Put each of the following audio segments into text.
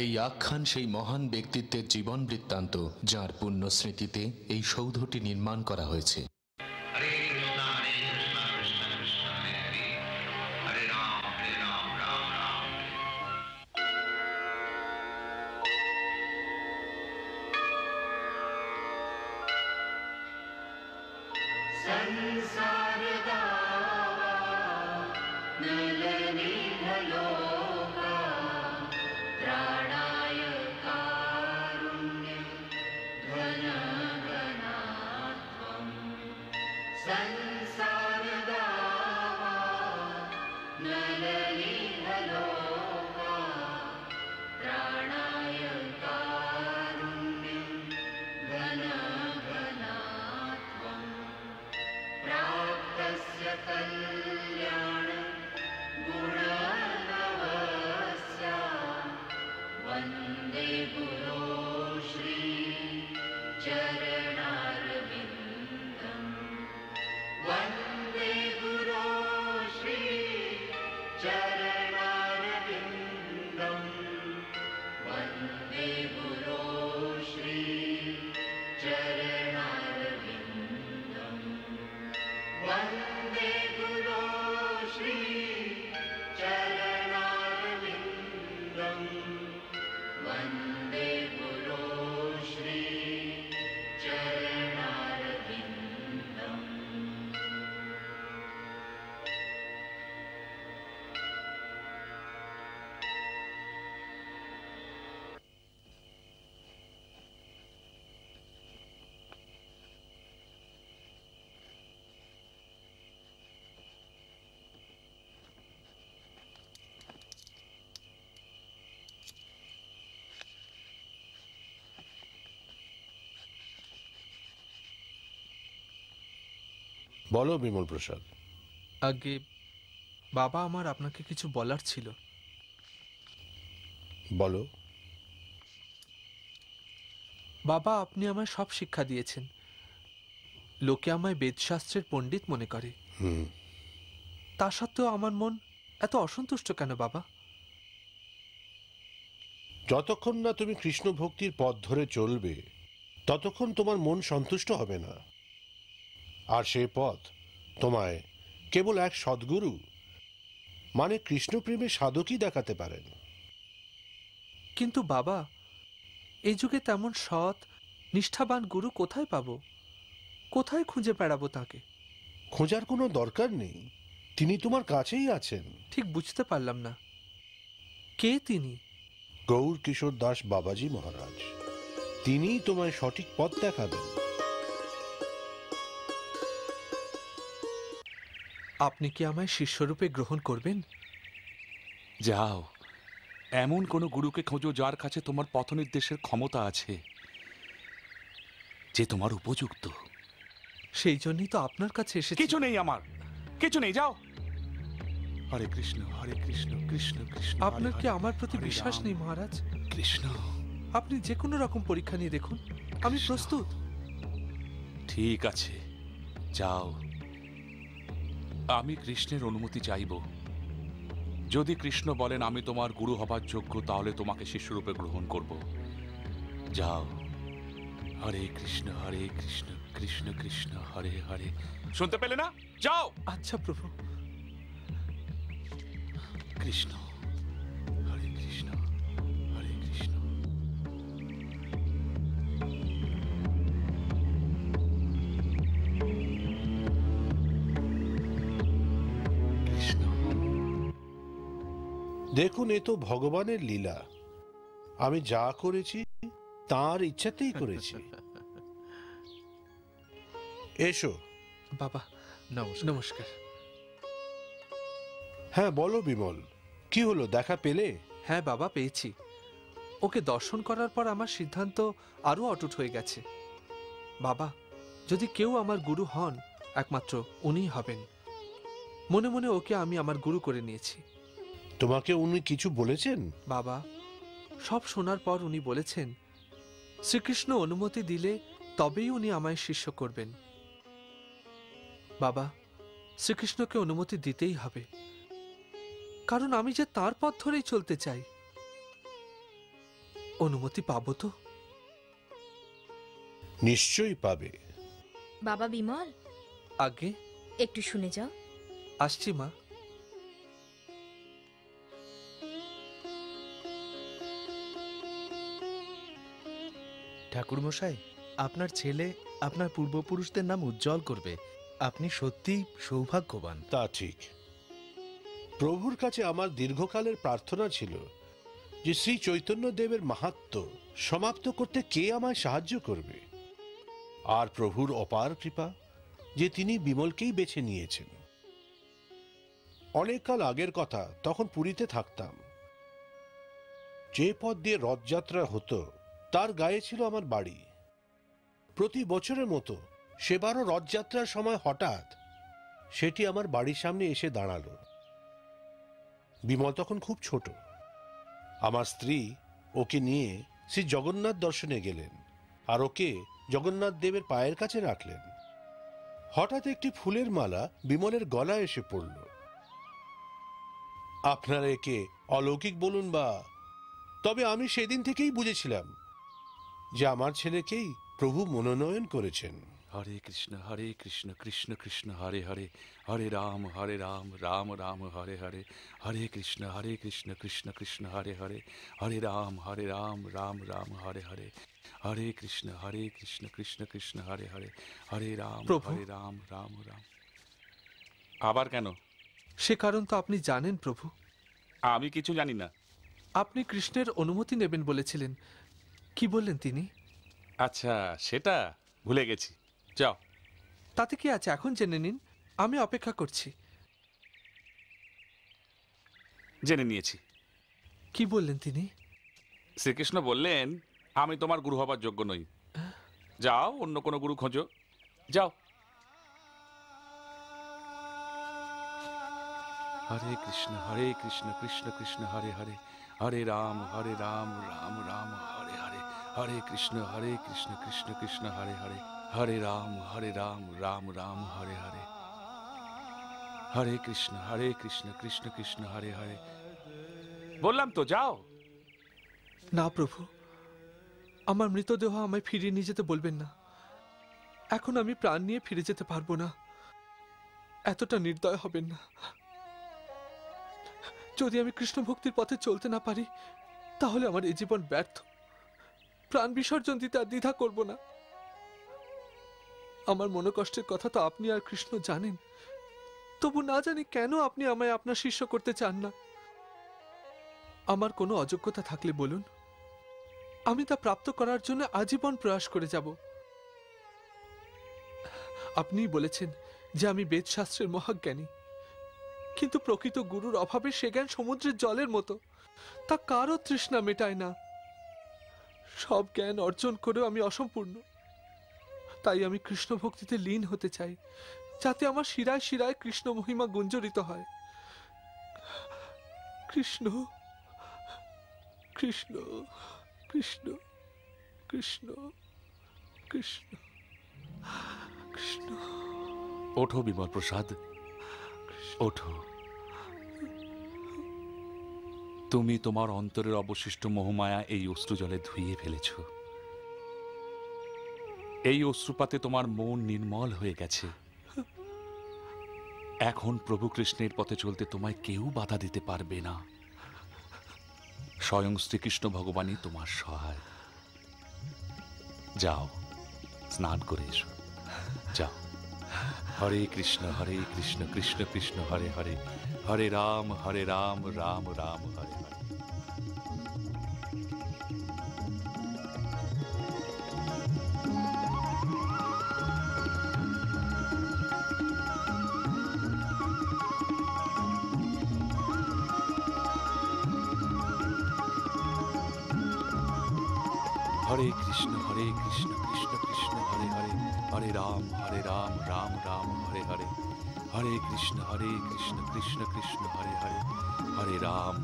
এই আখ্যান সেই মহান ব্যক্তিত্বের জীবন বৃত্তান্ত যাঁর পুণ্য স্মৃতিতে এই সৌধটি নির্মাণ করা হয়েছে। বলো বিমল প্রসাদ। আগে বাবা, আমার আপনাকে কিছু বলার ছিল। বলো। বাবা, আপনি আমায় সব শিক্ষা দিয়েছেন। লোকে আমায় বেদশাস্ত্রের পণ্ডিত মনে করে। তা সত্ত্বেও আমার মন এত অসন্তুষ্ট কেন বাবা? যতক্ষণ না তুমি কৃষ্ণ ভক্তির পথ ধরে চলবে ততক্ষণ তোমার মন সন্তুষ্ট হবে না। আর সে পথ তোমায় কেবল এক সদ্গুরু মানে কৃষ্ণপ্রেমে সাধকই দেখাতে পারেন। কিন্তু বাবা, এই যুগে তেমন সৎ নিষ্ঠাবান গুরু কোথায় পাবো? কোথায় খুঁজে বেড়াবো তাকে? খোঁজার কোনো দরকার নেই, তিনি তোমার কাছেই আছেন। ঠিক বুঝতে পারলাম না, কে তিনি? গৌর কিশোর দাস বাবাজি মহারাজ, তিনিই তোমায় সঠিক পথ দেখাবেন। আপনি কি আমায় শিষ্যরূপে গ্রহণ করবেন? যাও, এমন কোন গুরুকে খোঁজো যার কাছে তোমার পথ নির্দেশের ক্ষমতা আছে, যে তোমার উপযুক্ত। সেই জন্যই তো আপনার কাছে এসেছি। কিছু নেই আমার, কিছু নেই, যাও। হরে কৃষ্ণ কৃষ্ণ কৃষ্ণ। আপনার কি আমার প্রতি বিশ্বাস নেই মহারাজ? কৃষ্ণ, আপনি যে কোনো রকম পরীক্ষা নিয়ে দেখুন, আমি প্রস্তুত। ঠিক আছে, যাও। আমি কৃষ্ণের অনুমতি চাইব। যদি কৃষ্ণ বলেন আমি তোমার গুরু হবার যোগ্য, তাহলে তোমাকে শিষ্যরূপে গ্রহণ করব। যাও। হরে কৃষ্ণ কৃষ্ণ কৃষ্ণ হরে হরে। শুনতে পেলে না? যাও। আচ্ছা প্রভু। কৃষ্ণ, হরে কৃষ্ণ হরে কৃষ্ণ। দেখুন, এ তো ভগবানের লীলা। আমি যা করেছি তাঁর ইচ্ছাতেই করেছি। এসো বাবা। নমস্কার। হ্যাঁ বলো বিমল, কি হলো, দেখা পেলে? হ্যাঁ বাবা, পেয়েছি। ওকে দর্শন করার পর আমার সিদ্ধান্ত আরো অটুট হয়ে গেছে। বাবা, যদি কেউ আমার গুরু হন, একমাত্র উনিই হবেন। মনে মনে ওকে আমি আমার গুরু করে নিয়েছি। তোমাকে উনি কিছু বলেছেন? বাবা, সব শোনার পর উনি বলেছেন শ্রীকৃষ্ণ অনুমতি দিলে তবেই উনি আমায় শিষ্য করবেন। বাবা, শ্রীকৃষ্ণকে অনুমতি দিতেই হবে, কারণ আমি যে তাঁর পথ ধরেই চলতে চাই। অনুমতি পাবো তো? নিশ্চয়ই পাবে। বাবা বিমল, আগে একটু শুনে যাও। আসছি মা। ঠাকুরমশাই, আপনার ছেলে আপনার পূর্বপুরুষদের নাম উজ্জ্বল করবে। আপনি সত্যিই সৌভাগ্যবান। তা ঠিক। প্রভুর কাছে আমার দীর্ঘকালের প্রার্থনা ছিল যে শ্রী চৈতন্য দেবের মাহাত্ম্য সমাপ্ত করতে কে আমায় সাহায্য করবে। আর প্রভুর অপার কৃপা যে তিনি বিমলকেই বেছে নিয়েছেন। অনেক কাল আগের কথা, তখন পুরীতে থাকতাম। যে পথ দিয়ে রথযাত্রা হতো তার গায়ে ছিল আমার বাড়ি। প্রতি বছরের মতো সেবারও রথযাত্রার সময় হঠাৎ সেটি আমার বাড়ির সামনে এসে দাঁড়ালো। বিমল তখন খুব ছোট। আমার স্ত্রী ওকে নিয়ে শ্রী জগন্নাথ দর্শনে গেলেন আর ওকে জগন্নাথ দেবের পায়ের কাছে রাখলেন। হঠাৎ একটি ফুলের মালা বিমলের গলায় এসে পড়ল। আপনারা একে অলৌকিক বলুন বা, তবে আমি সেদিন থেকেই বুঝেছিলাম যে আমার ছেলেকেই প্রভু মনোনয়ন করেছেন। হরে কৃষ্ণ কৃষ্ণ কৃষ্ণ হরে হরে, হরে রাম রাম রাম হরে হরে, হরে কৃষ্ণ কৃষ্ণ কৃষ্ণ হরে হরে, হরে রাম রাম রাম হরে হরে, হরে কৃষ্ণ কৃষ্ণ কৃষ্ণ হরে হরে, হরে রাম প্রভু। রাম রাম রাম। আবার কেন? সে কারণ তো আপনি জানেন প্রভু। আমি কিছু জানি না। আপনি কৃষ্ণের অনুমতি নেবেন বলেছিলেন। কি বললেন তিনি? আচ্ছা, সেটা ভুলে গেছি। যাও। তাতে কি আছে, এখন জেনে নিন। আমি অপেক্ষা করছি। জেনে নিয়েছি। কি বললেন তিনি? শ্রীকৃষ্ণ বললেন আমি তোমার গুরু হবার যোগ্য নই। যাও, অন্য কোনো গুরু খোঁজো, যাও। হরে কৃষ্ণ কৃষ্ণ কৃষ্ণ হরে হরে, হরে রাম রাম রাম হরে হরে, হরে কৃষ্ণ কৃষ্ণ কৃষ্ণ হরে হরে, হরে রাম রাম রাম হরে হরে, হরে কৃষ্ণ কৃষ্ণ কৃষ্ণ হরে হরে। বললাম তো, যাও। না প্রভু, আমার মৃতদেহ আমায় ফিরিয়ে নিয়ে যেতে বলবেন না। এখন আমি প্রাণ নিয়ে ফিরে যেতে পারবো না। এতটা নির্দয় হবেন না। যদি আমি কৃষ্ণ ভক্তির পথে চলতে না পারি তাহলে আমার এই জীবন ব্যর্থ। প্রাণ বিসর্জন দিতে আর দ্বিধা করব না। আমার মনোকষ্টের কথা তো আপনি আর কৃষ্ণ জানেন। তবু না জানি কেন আপনি আমায় আপনার শিষ্য করতে চান না। আমার কোনো অযোগ্যতা থাকলে বলুন, আমি তা প্রাপ্ত করার জন্য আজীবন প্রয়াস করে যাব। আপনিই বলেছেন যে আমি বেদশাস্ত্রের মহাজ্ঞানী, কিন্তু প্রকৃত গুরুর অভাবে সে জ্ঞান সমুদ্রের জলের মতো, তা কারও তৃষ্ণা মেটায় না। সব জ্ঞান অর্জন করেও আমি অসম্পূর্ণ। তাই আমি কৃষ্ণ ভক্তিতে লীন হতে চাই, যাতে আমার শিরায় শিরায় কৃষ্ণ মহিমা গুঞ্জরিত হয়। কৃষ্ণ কৃষ্ণ কৃষ্ণ কৃষ্ণ কৃষ্ণ কৃষ্ণ। ওঠো বিমল প্রসাদ, ওঠো। তুমি তোমার অন্তরের অবশিষ্ট মোহমায়া এই অশ্রু জলে ধুইয়ে ফেলেছ। এই অশ্রুপাতে তোমার মন নির্মল হয়ে গেছে। এখন প্রভু কৃষ্ণের পথে চলতে তোমায় কেউ বাধা দিতে পারবে না। স্বয়ং শ্রীকৃষ্ণ ভগবানই তোমার সহায়। যাও, স্নান করে এসো, যাও। হরে কৃষ্ণ কৃষ্ণ কৃষ্ণ হরে হরে, হরে রাম রাম রাম হরে হরে। হরে কৃষ্ণ কৃষ্ণ কৃষ্ণ হরে হরে, হরে রাম রাম রাম হরে হরে, হরে কৃষ্ণ কৃষ্ণ কৃষ্ণ হরে হরে, হরে রাম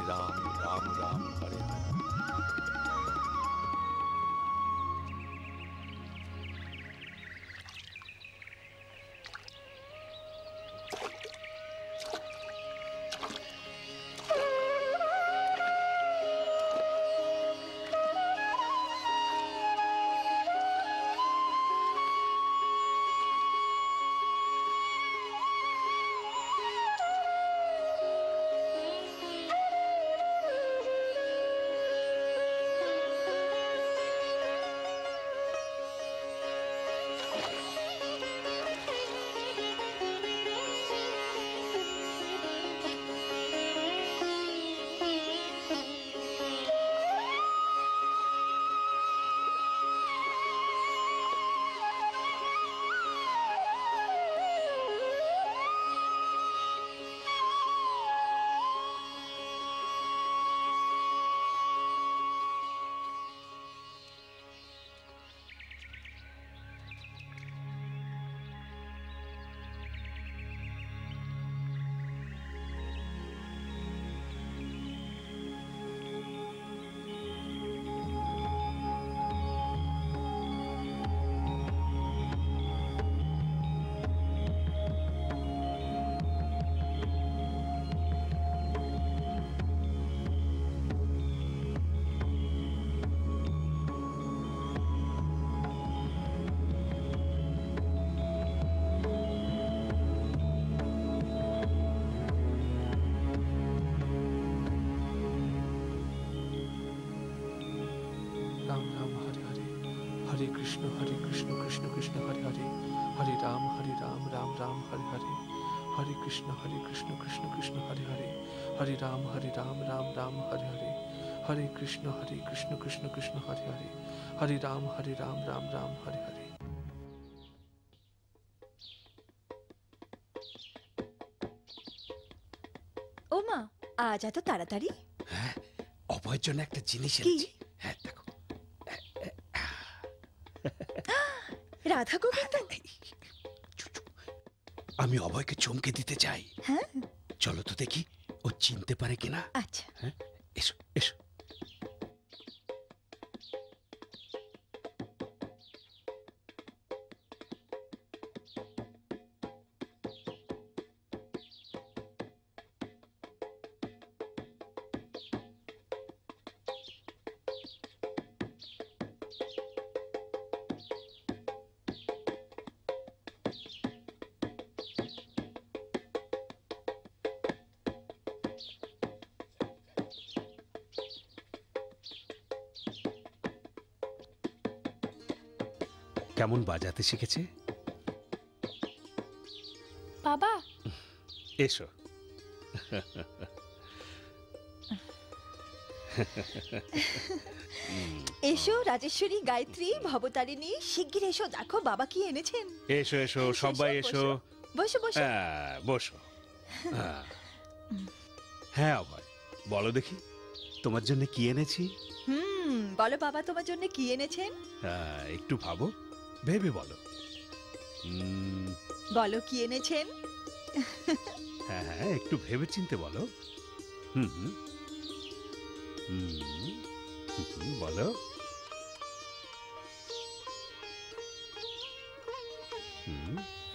রাম রাম হরে হরে। কৃষ্ণ কৃষ্ণ কৃষ্ণ হরে হরে, হরে রাম রাম রাম হরে হরে, হরে কৃষ্ণ কৃষ্ণ কৃষ্ণ হরে হরে, হরে রাম রাম রাম হরে হরে, হরে কৃষ্ণ কৃষ্ণ কৃষ্ণ হরে হরে, হরে রাম রাম রাম হরে হরে। ও মা, আজ এত তাড়াতাড়ি? হ্যাঁ, অভয়ের জন্য একটা জিনিস কি? এনেছি। হ্যাঁ দেখো, রাধা গোবিন্দ? আমি অভয়কে চমকে দিতে চাই। হ্যাঁ, চলো তো দেখি ও চিনতে পারে কিনা। আচ্ছা। হ্যাঁ, এসো এসো। কেমন বাজাতে শিখেছে? বাবা, এসো। এসো রাজেশ্বরী, গায়ত্রী, ভবতারিণী, শিগগির এসো, দেখো বাবা কি এনেছেন। এসো এসো সবাই এসো। বসো বসো। হ্যাঁ, বসো। হ্যাঁ অভয়, বলো দেখি তোমার জন্য কি এনেছি। বলো বাবা, তোমার জন্য কি এনেছেন? একটু ভাবো, ভেবে বলো। বলো কি এনেছেন। হ্যাঁ হ্যাঁ, একটু ভেবে চিনতে বলো। হুম হুম বলো।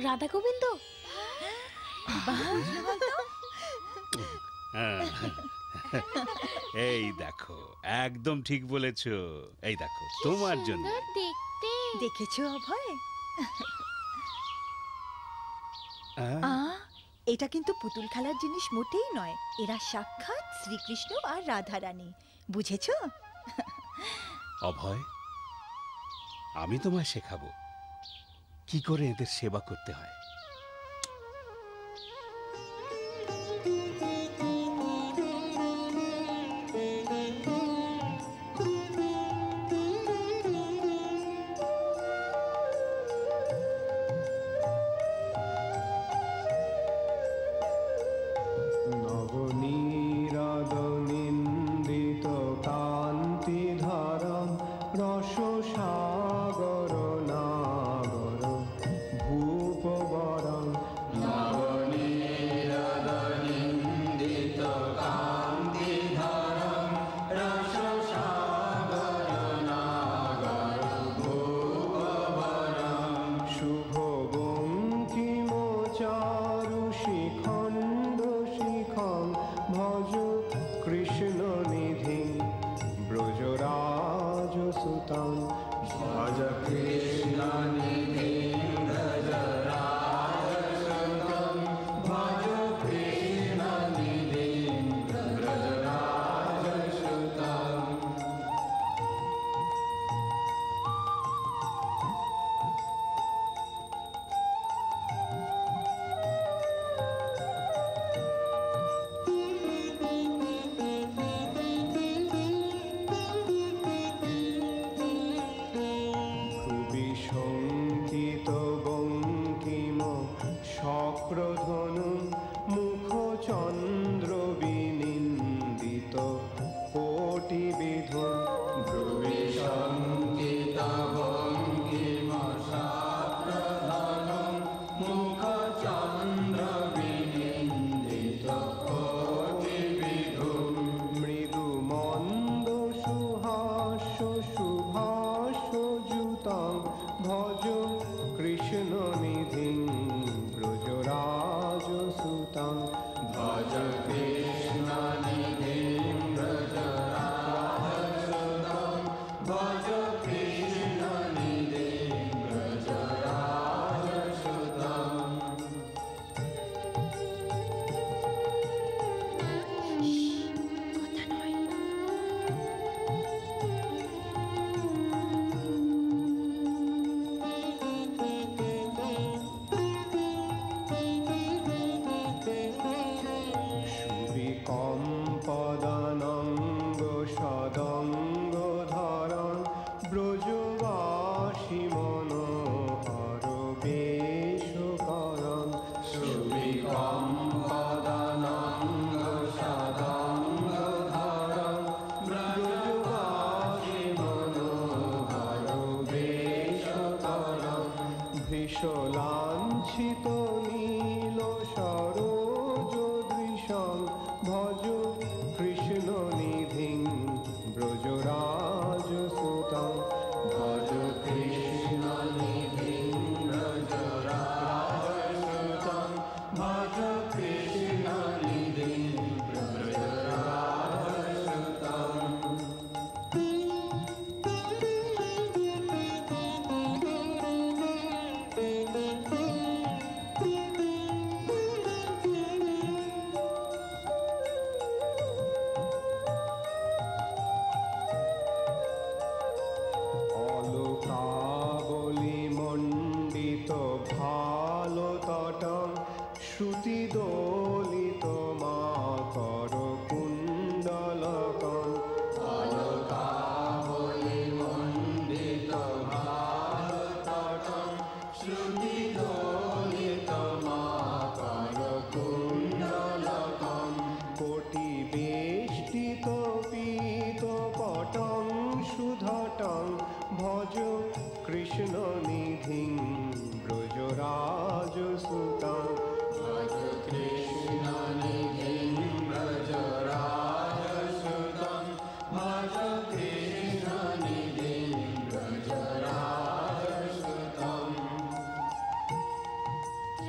রাধা গোবিন্দ। এই দেখো, একদম ঠিক বলেছো। এই দেখো তোমার জন্য। দেখতে। দেখেছো অভয়, এটা কিন্তু পুতুল খেলার জিনিস মোটেই নয়। এরা সাক্ষাৎ শ্রীকৃষ্ণ আর রাধা রানী, বুঝেছো? অভয়, আমি তোমায় শেখাবো কি করে এদের সেবা করতে হয়।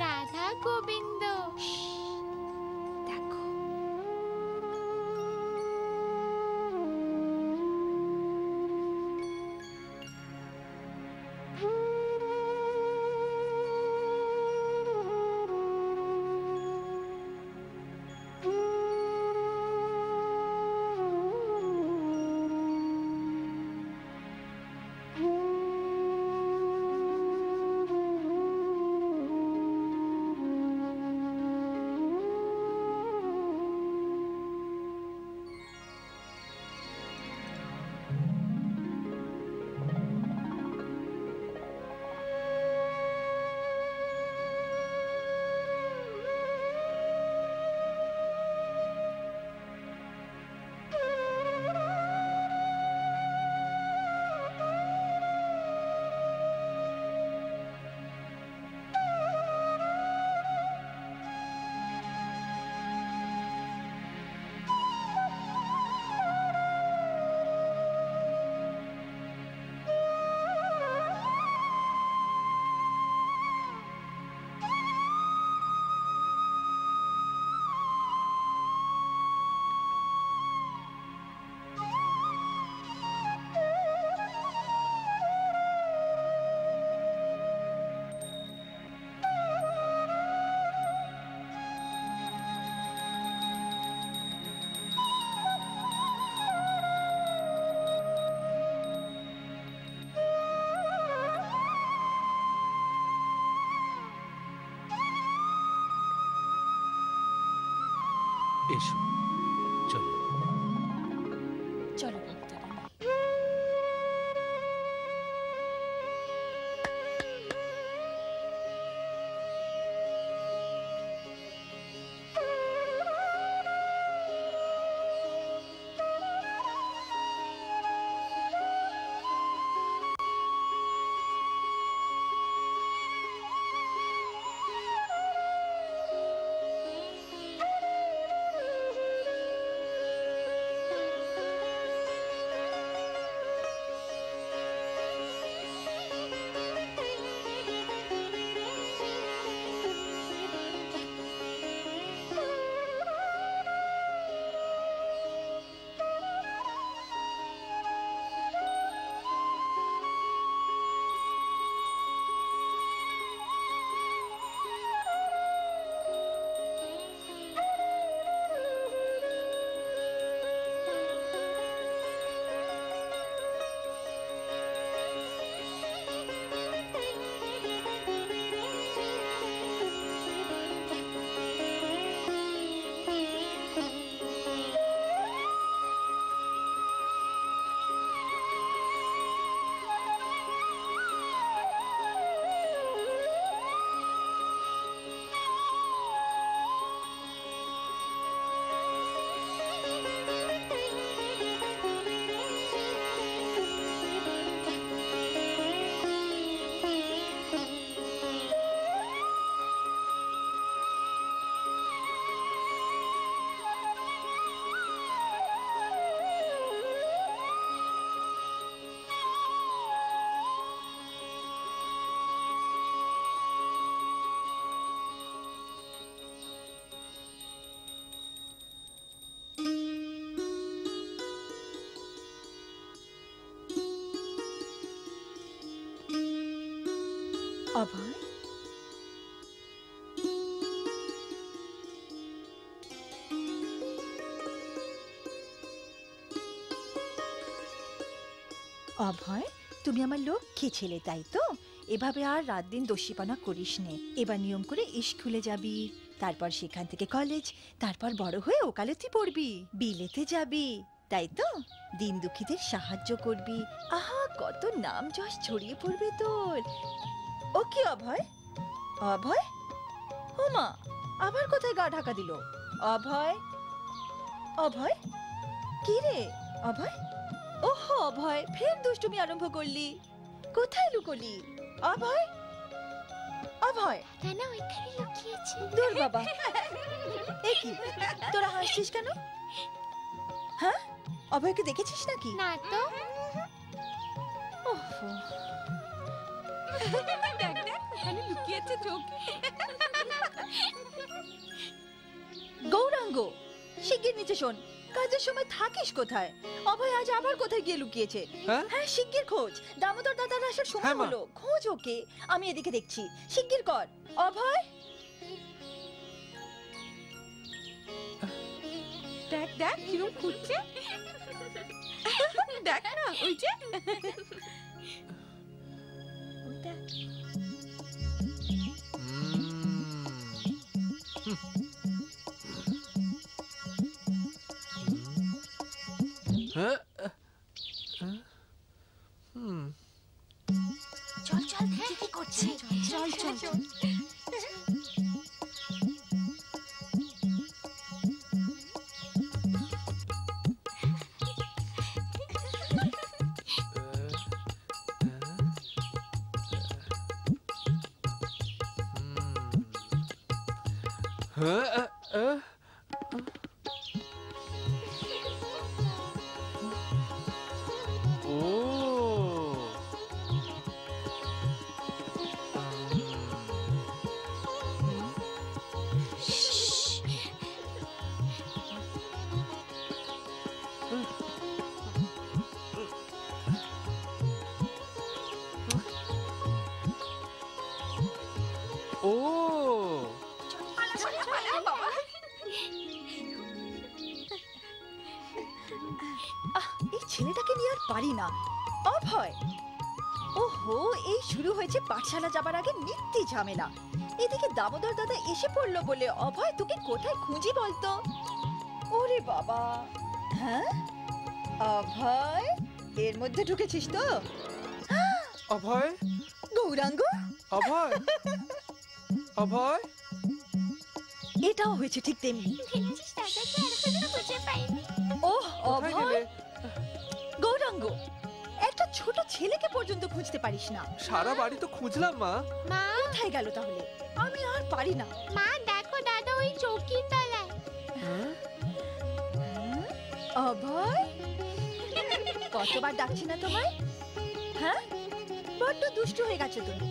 রাধা গোবিন্দ। দেখো এসো, চলো। চলো ভক্তরানী। অভয়, অভয়, তুমি আমার লক্ষ্মী ছেলে, তাই তো? এভাবে আর রাত দিন দোষীপনা করিস নে। এবার নিয়ম করে স্কুলে যাবি, তারপর সেখান থেকে কলেজ, তারপর বড় হয়ে ওকালতি পড়বি, বিলেতে যাবি, তাই তো? দিন দুঃখীদের সাহায্য করবি। আহা, কত নাম যশ ছড়িয়ে পড়বে তোর। ও কি অভয়? অভয়, ও মা, আবার কোথায় গা ঢাকা দিল? অভয়, অভয়, কি রে অভয়? ওহো অভয়, ফের দুষ্টুমি আরম্ভ করলি। কোথায় লুকোলি অভয়? অভয় কেন ওইখানে লুকিয়েছে? দূর বাবা, এ কি, তোরা হাসছিস কেন? হ্যাঁ, অভয়কে দেখেছিস নাকি? না তো। ওহো, দেখ দেখ, ওখানে লুকিয়েছে চোখ। গৌরাঙ্গ, শিগগির নিচে শোন। কাজের সময় থাকিস কোথায়? অভয় আজ আবার কোথায় গিয়ে লুকিয়েছে? হ্যাঁ? হ্যাঁ, শিগগির খোঁজ। দামোদর দাদার আসার সময় হ্যাঁ, মা। হলো, খোঁজ ওকে। আমি এদিকে দেখছি, শিগগির কর। অভয়, দেখ দেখ, কিরম খুঁজছে। দেখ না, ওই যে। হ্যাঁ? চল চল, কি করছে? চল চল চল। এই ছেলেটাকে নিয়ে আর পারি না। অভয়, ওহো, এই শুরু হয়েছে পাঠশালা যাবার আগে নিত্যি ঝামেলা। এদিকে দামোদর দাদা এসে পড়লো বলে অভয় তোকে কোথায় খুঁজি বলতো? ওরে বাবা, হ্যাঁ অভয়, এর মধ্যে ঢুকেছিস তো? অভয়, গৌরাঙ্গ, অভয়, অভয়, এটাও হয়েছে ঠিক তেমনি। দেখছিস, দাদাকে এখনো খুঁজে পাইনি। ওহ কোথায় অভয়, গেলে? গৌরাঙ্গ, একটা ছোট ছেলেকে পর্যন্ত খুঁজতে পারিস না। সারা বাড়ি তো খুঁজলাম মা। মা, কোথায় গেল তাহলে? আমি আর পারি না। মা দেখো, দাদা ওই চৌকির তলায়। অভয়, কতবার ডাকছি না তোমায়? হ্যাঁ, বড্ড দুষ্ট হয়ে গেছো তুমি।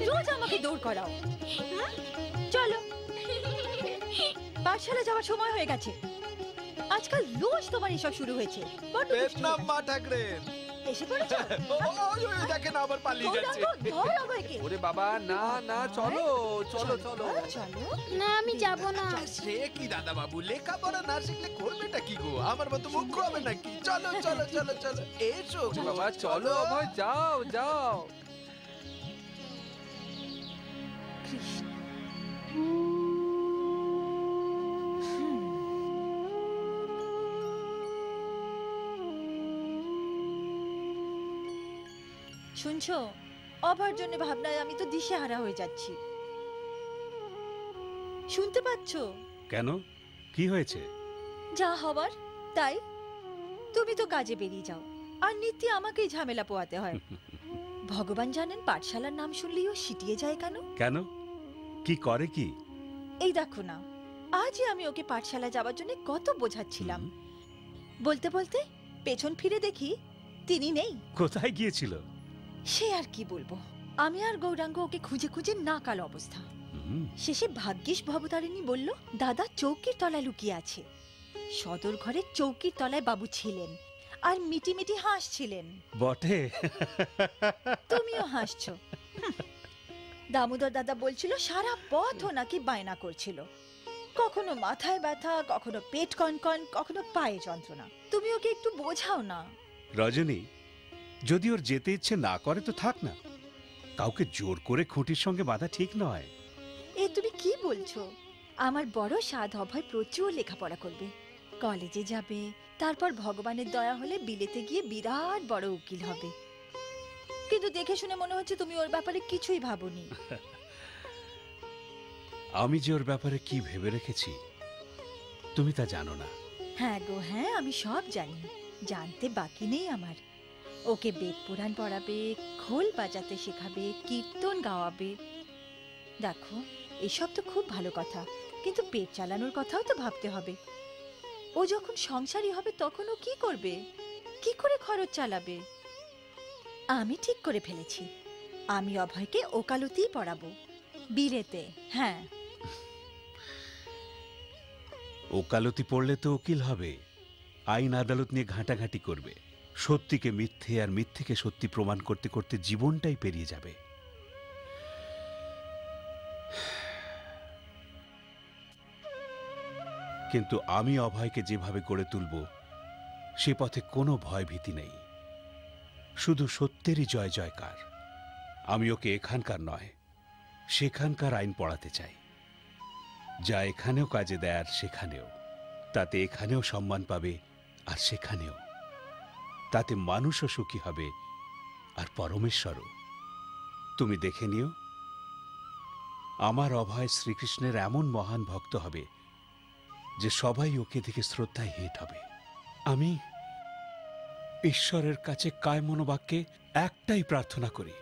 রোজ আমাকে দৌড় করাও। চলো, পাঠশালা যাওয়ার সময় হয়ে গেছে। আজকাল রোজ তোমার এসব শুরু হয়েছে। বড্ড দুষ্টু হয়ে গেছো। মা ঠাকরেন এসে পড়েছো? দেখেন আবার পালিয়ে যাচ্ছে। গৌরাঙ্গ, ধর অভয়কে। ওরে বাবা, না না, চলো চলো চলো। চলো। না, আমি যাব না। সে কি দাদা বাবু, লেখাপড়া না শিখলে করবেটা কি গো? আমার মতো মুখ হবে নাকি? চলো চলো চলো চলো, এসো গো। বাবা চলো, অভয় যাও যাও। কৃষ্ণ, শুনছো? অভয়ের জন্য ভাবনায় আমি তো দিশেহারা হয়ে যাচ্ছি। শুনতে পাচ্ছো? কেন, কি হয়েছে? যা হবার তাই। তুমি তো কাজে বেরিয়ে যাও, আর নিত্য আমাকেই ঝামেলা পোয়াতে হয়। ভগবান জানেন, পাঠশালার নাম শুনলেই ও সিটিয়ে যায় কেন। কেন, কি করে কি? এই দেখো না, আজই আমি ওকে পাঠশালা যাওয়ার জন্য কত বোঝাচ্ছিলাম। বলতে বলতে পেছন ফিরে দেখি তিনি নেই। কোথায় গিয়েছিল? সে আর কি বলবো, আমি আর গৌরাঙ্গ ওকে খুঁজে খুঁজে নাকাল অবস্থা। শেষে ভাগ্যিস ভবতারিণী বলল দাদা চৌকির তলায় লুকিয়ে আছে। সদর ঘরের চৌকির তলায় বাবু ছিলেন আর মিটি মিটি হাসছিলেন। বটে। তুমিও হাসছো। দামোদর দাদা বলছিল সারা পথও নাকি বায়না করছিল, কখনো মাথায় ব্যথা, কখনো পেট কনকন, কখনো পায়ে যন্ত্রণা। তুমি ওকে একটু বোঝাও না। রজনী, যদি ওর যেতে ইচ্ছে না করে তো থাক না, কাউকে জোর করে খুঁটির সঙ্গে বাঁধা ঠিক নয়। এ তুমি কি বলছো? আমার বড় সাধ অভয় প্রচুর লেখাপড়া করবে, কলেজে যাবে, তারপর ভগবানের দয়া হলে বিলেতে গিয়ে বিরাট বড় উকিল হবে। কিন্তু দেখে শুনে মনে হচ্ছে তুমি ওর ব্যাপারে কিছুই ভাবোনি। আমি যে ওর ব্যাপারে কি ভেবে রেখেছি তুমি তা জানো না। হ্যাঁ গো হ্যাঁ, আমি সব জানি, জানতে বাকি নেই আমার। ওকে বেদ পুরাণ পড়াবে, খোল বাজাতে শেখাবে, কীর্তন গাওয়াবে। দেখো, এসব তো খুব ভালো কথা, কিন্তু পেট চালানোর কথাও তো ভাবতে হবে। ও যখন সংসারী হবে তখন ও কি করবে? কি করে খরচ চালাবে? আমি ঠিক করে ফেলেছি, আমি অভয়কে ওকালতিই পড়াবো, বিলেতে। হ্যাঁ, ওকালতি পড়লে তো উকিল হবে, আইন আদালত নিয়ে ঘাঁটাঘাঁটি করবে, সত্যিকে মিথ্যে আর মিথ্যেকে সত্যি প্রমাণ করতে করতে জীবনটাই পেরিয়ে যাবে। কিন্তু আমি অভয়কে যেভাবে গড়ে তুলব সে পথে কোনো ভয় ভীতি নেই, শুধু সত্যেরই জয় জয়কার। আমি ওকে এখানকার নয় সেখানকার আইন পড়াতে চাই, যা এখানেও কাজে দেয় আর সেখানেও। তাতে এখানেও সম্মান পাবে আর সেখানেও। তাতে মানুষও সুখী হবে আর পরমেশ্বরও। তুমি দেখে নিও, আমার অভয় শ্রীকৃষ্ণের এমন মহান ভক্ত হবে যে সবাই ওকে দেখে শ্রদ্ধায় হেঁট হবে। আমি ঈশ্বরের কাছে কায় মনোবাক্যে একটাই প্রার্থনা করি,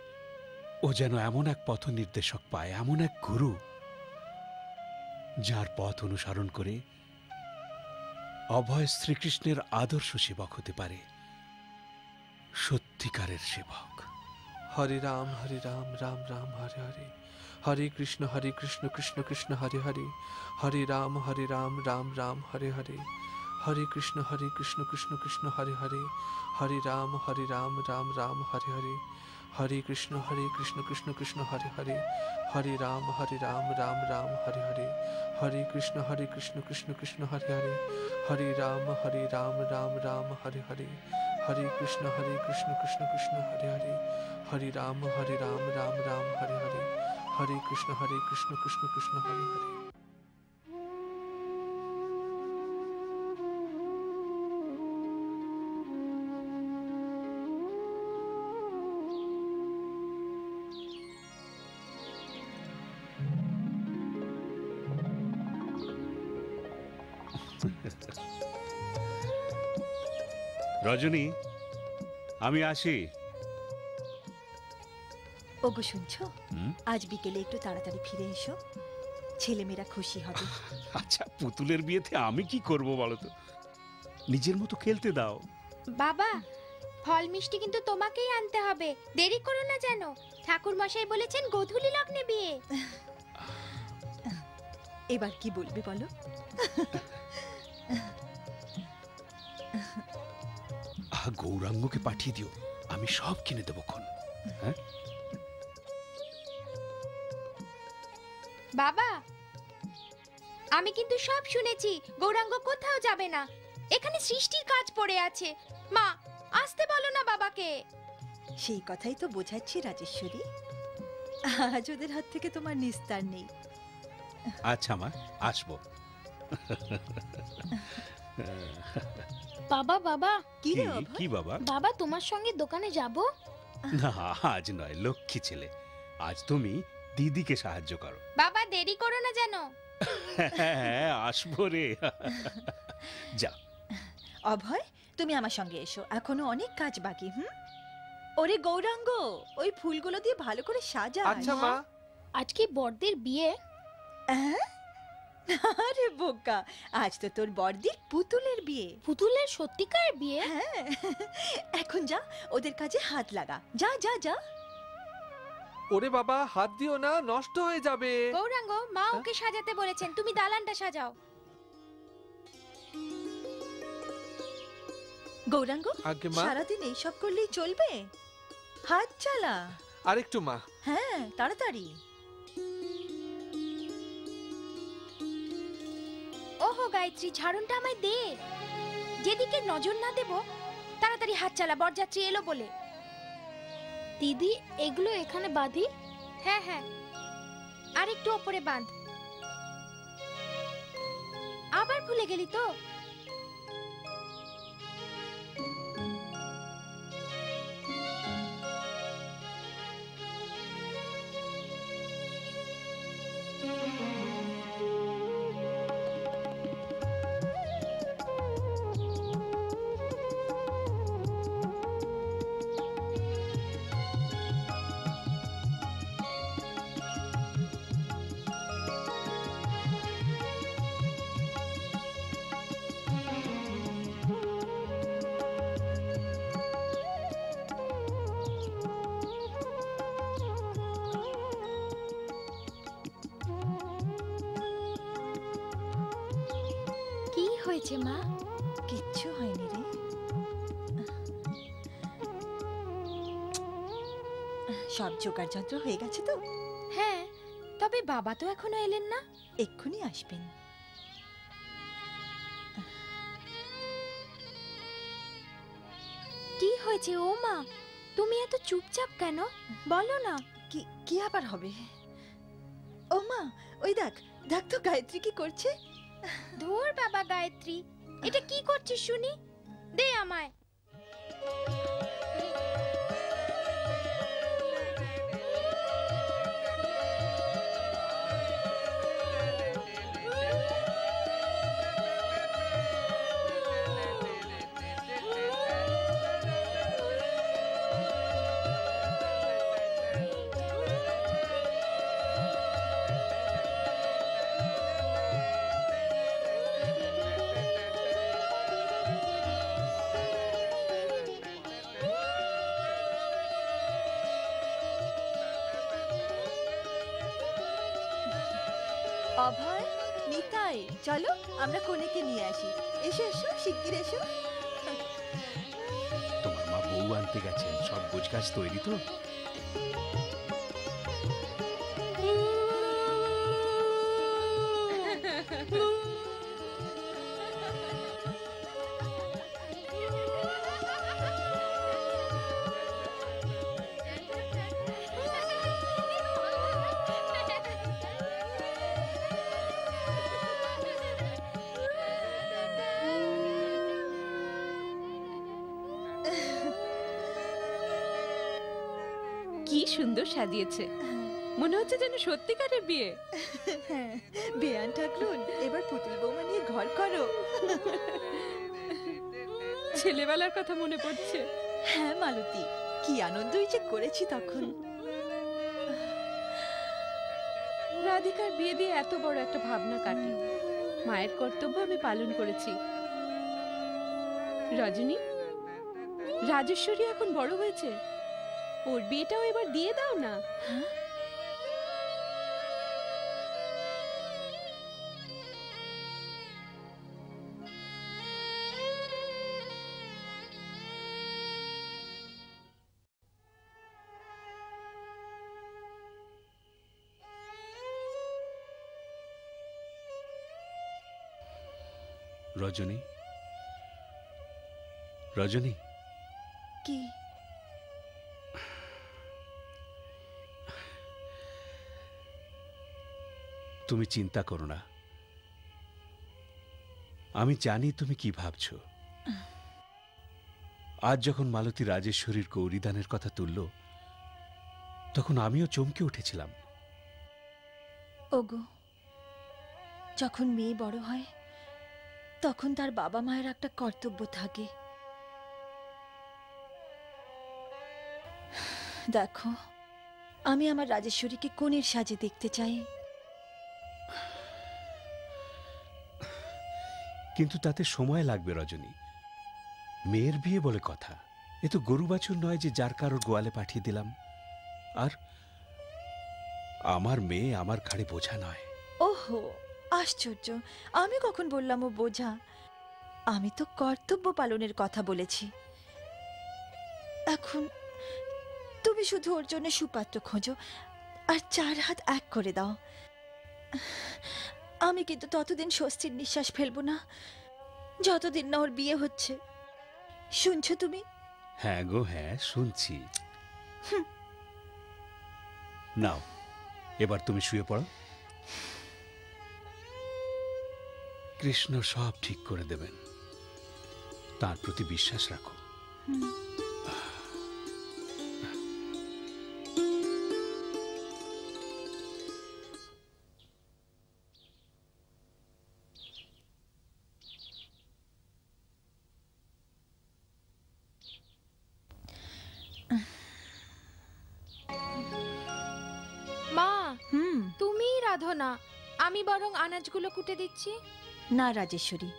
ও যেন এমন এক পথ নির্দেশক পায়, এমন এক গুরু যার পথ অনুসরণ করে অভয় শ্রীকৃষ্ণের আদর্শ সেবক হতে পারে, সত্যিকারের সেবক। হরে রাম রাম রাম হরে হরে, হরে কৃষ্ণ কৃষ্ণ কৃষ্ণ হরে হরে, হরে রাম রাম রাম হরে হরে, হরে কৃষ্ণ কৃষ্ণ কৃষ্ণ হরে হরে, হরে রাম রাম রাম হরে হরে, হরে কৃষ্ণ কৃষ্ণ কৃষ্ণ হরে হরে, হরে রাম রাম রাম হরে হরে, হরে কৃষ্ণ কৃষ্ণ কৃষ্ণ হরে হরে, হরে রাম রাম রাম হরে হরে, হরে কৃষ্ণ কৃষ্ণ কৃষ্ণ হরে হরে, হরে রাম রাম রাম হরে হরে, হরে কৃষ্ণ কৃষ্ণ কৃষ্ণ হরে হরে। রজনী, আমি আসি। ওগো শুনছো, আজ বিকেলে একটু তাড়াতাড়ি ফিরে এসো, ছেলেমেয়েরা খুশি হবে। আচ্ছা, পুতুলের বিয়েতে আমি কি করব বলো তো? নিজের মতো খেলতে দাও। বাবা, ফল মিষ্টি কিন্তু তোমাকেই আনতে হবে, দেরি করো না যেন। ঠাকুর মশাই বলেছেন গোধূলি লগ্নে বিয়ে। এবার কি বলবে বলো? গৌরাঙ্গকে পাঠিয়ে দিও, আমি সব কিনে দেবো খন। হ্যাঁ বাবা, আমি কিন্তু সব শুনেছি, গৌরাঙ্গ কোথাও যাবে না, এখানে সৃষ্টির কাজ পড়ে আছে। মা, আসতে বলো না বাবাকে। সেই কথাই তো বোঝাচ্ছি রাজেশ্বরী, আজ ওদের হাত থেকে তোমার নিস্তার নেই। আচ্ছা মা, আসবো। বাবা বাবা, কি রে কি বাবা? বাবা তোমার সঙ্গে দোকানে যাব? না, আজ নয়, লক্ষ্মী ছেলে, আজ তুমি দিদিকে সাহায্য করো। বাবা, দেরি করো না যেন। হ্যাঁ, আসবো রে। যা। অভয়, তুমি আমার সঙ্গে এসো, এখনো অনেক কাজ বাকি। ওরে গৌরাঙ্গ, ওই ফুলগুলো দিয়ে ভালো করে সাজা। আচ্ছা মা। আজ কি বড়দের বিয়ে? আরে বোকা, আজ তো তোর বড়দির পুতুলের বিয়ে। পুতুলের সত্যিকার বিয়ে? হ্যাঁ, এখন যা, ওদের কাজে হাত লাগা, যা যা যা। ওরে বাবা, হাত দিও না, নষ্ট হয়ে যাবে। গৌরাঙ্গ, মা ওকে সাজাতে বলেছেন, তুমি দালানটা সাজাও। গৌরাঙ্গ, আগে মা। সারাদিন এইসব করলেই চলবে? হাত চালা। আরেকটু মা। হ্যাঁ, তাড়াতাড়ি। ওহো গায়ত্রী, ঝাড়নটা আমায় দে। যেদিকে নজর না দেব তাড়াতাড়ি হাত চালা, বরযাত্রী এলো বলে। দিদি, এগুলো এখানে বাঁধি? হ্যাঁ হ্যাঁ, আর একটু ওপরে বাঁধ। আবার ভুলে গেলি তো? কি হয়েছে মা? কিচ্ছু হয়নি রে। সব জোগাড় যন্ত্র হয়ে গেছে তো? হ্যাঁ, তবে বাবা তো এখনো এলেন না। এক্ষুনি আসবেন। কি হয়েছে ও মা? তুমি এত চুপচাপ কেন? বলো না। কি কি আবার হবে? ও মা, ওই দেখ দেখ তো গায়ত্রী কি করছে। ধুর বাবা গায়ত্রী, এটা কি করছিস শুনি? দে আমায়। অভয়, নিতাই, চলো আমরা কনেকে নিয়ে আসি। এসো এসো, শিগগির এসো। তোমার মা বউ আনতে গেছেন, সব গোছগাছ তৈরি তো? কি সুন্দর সাজিয়েছে, মনে হচ্ছে যেন সত্যিকারের বিয়ে। হ্যাঁ, বেয়ান ঠাকুর, এবার পুতুল বৌমা নিয়ে ঘর করো। ছেলেবেলার কথা মনে পড়ছে। হ্যাঁ মালতী, কি আনন্দই যে করেছি তখন। রাধিকার বিয়ে দিয়ে এত বড় একটা ভাবনা কাটলো। মায়ের কর্তব্য আমি পালন করেছি। রজনী, রাজেশ্বরী এখন বড় হয়েছে, ওর বিয়েটাও এবার দিয়ে দাও না। হ্যাঁ, রজনী, রজনী, কি? তুমি চিন্তা করো না, আমি জানি তুমি কি ভাবছো। আজ যখন মালতী রাজেশ্বরীর গৌরীদানের কথা তুলল, তখন আমিও চমকে উঠেছিলাম। ওগো, যখন মেয়ে বড় হয় তখন তার বাবা মায়ের একটা কর্তব্য থাকে। দেখো, আমি আমার রাজেশ্বরীকে কনের সাজে দেখতে চাই। কিন্তু তাতে সময় লাগবে রজনী। মেয়ের বিয়ে বলে কথা, এ তো গরু বাছুর নয় যে যার কারোর গোয়ালে পাঠিয়ে দিলাম। আর আমার মেয়ে আমার ঘাড়ে বোঝা নয়। ওহো, আশ্চর্য! আমি কখন বললাম ও বোঝা? আমি তো কর্তব্য পালনের কথা বলেছি। এখন তুমি শুধু ওর জন্য সুপাত্র খোঁজো আর 4 হাত এক করে দাও। আমি কিন্তু ততদিন স্বস্তির নিঃশ্বাস ফেলবো না যতদিন না ওর বিয়ে হচ্ছে। শুনছো তুমি? হ্যাঁ গো, হ্যাঁ শুনছি। নাও এবার তুমি শুয়ে পড়ো। কৃষ্ণ সব ঠিক করে দেবেন, তার প্রতি বিশ্বাস রাখো। মা, তুমি রাঁধো না, আমি বরং আনাজগুলো কুটে দিচ্ছি। না রাজেশ্বরী,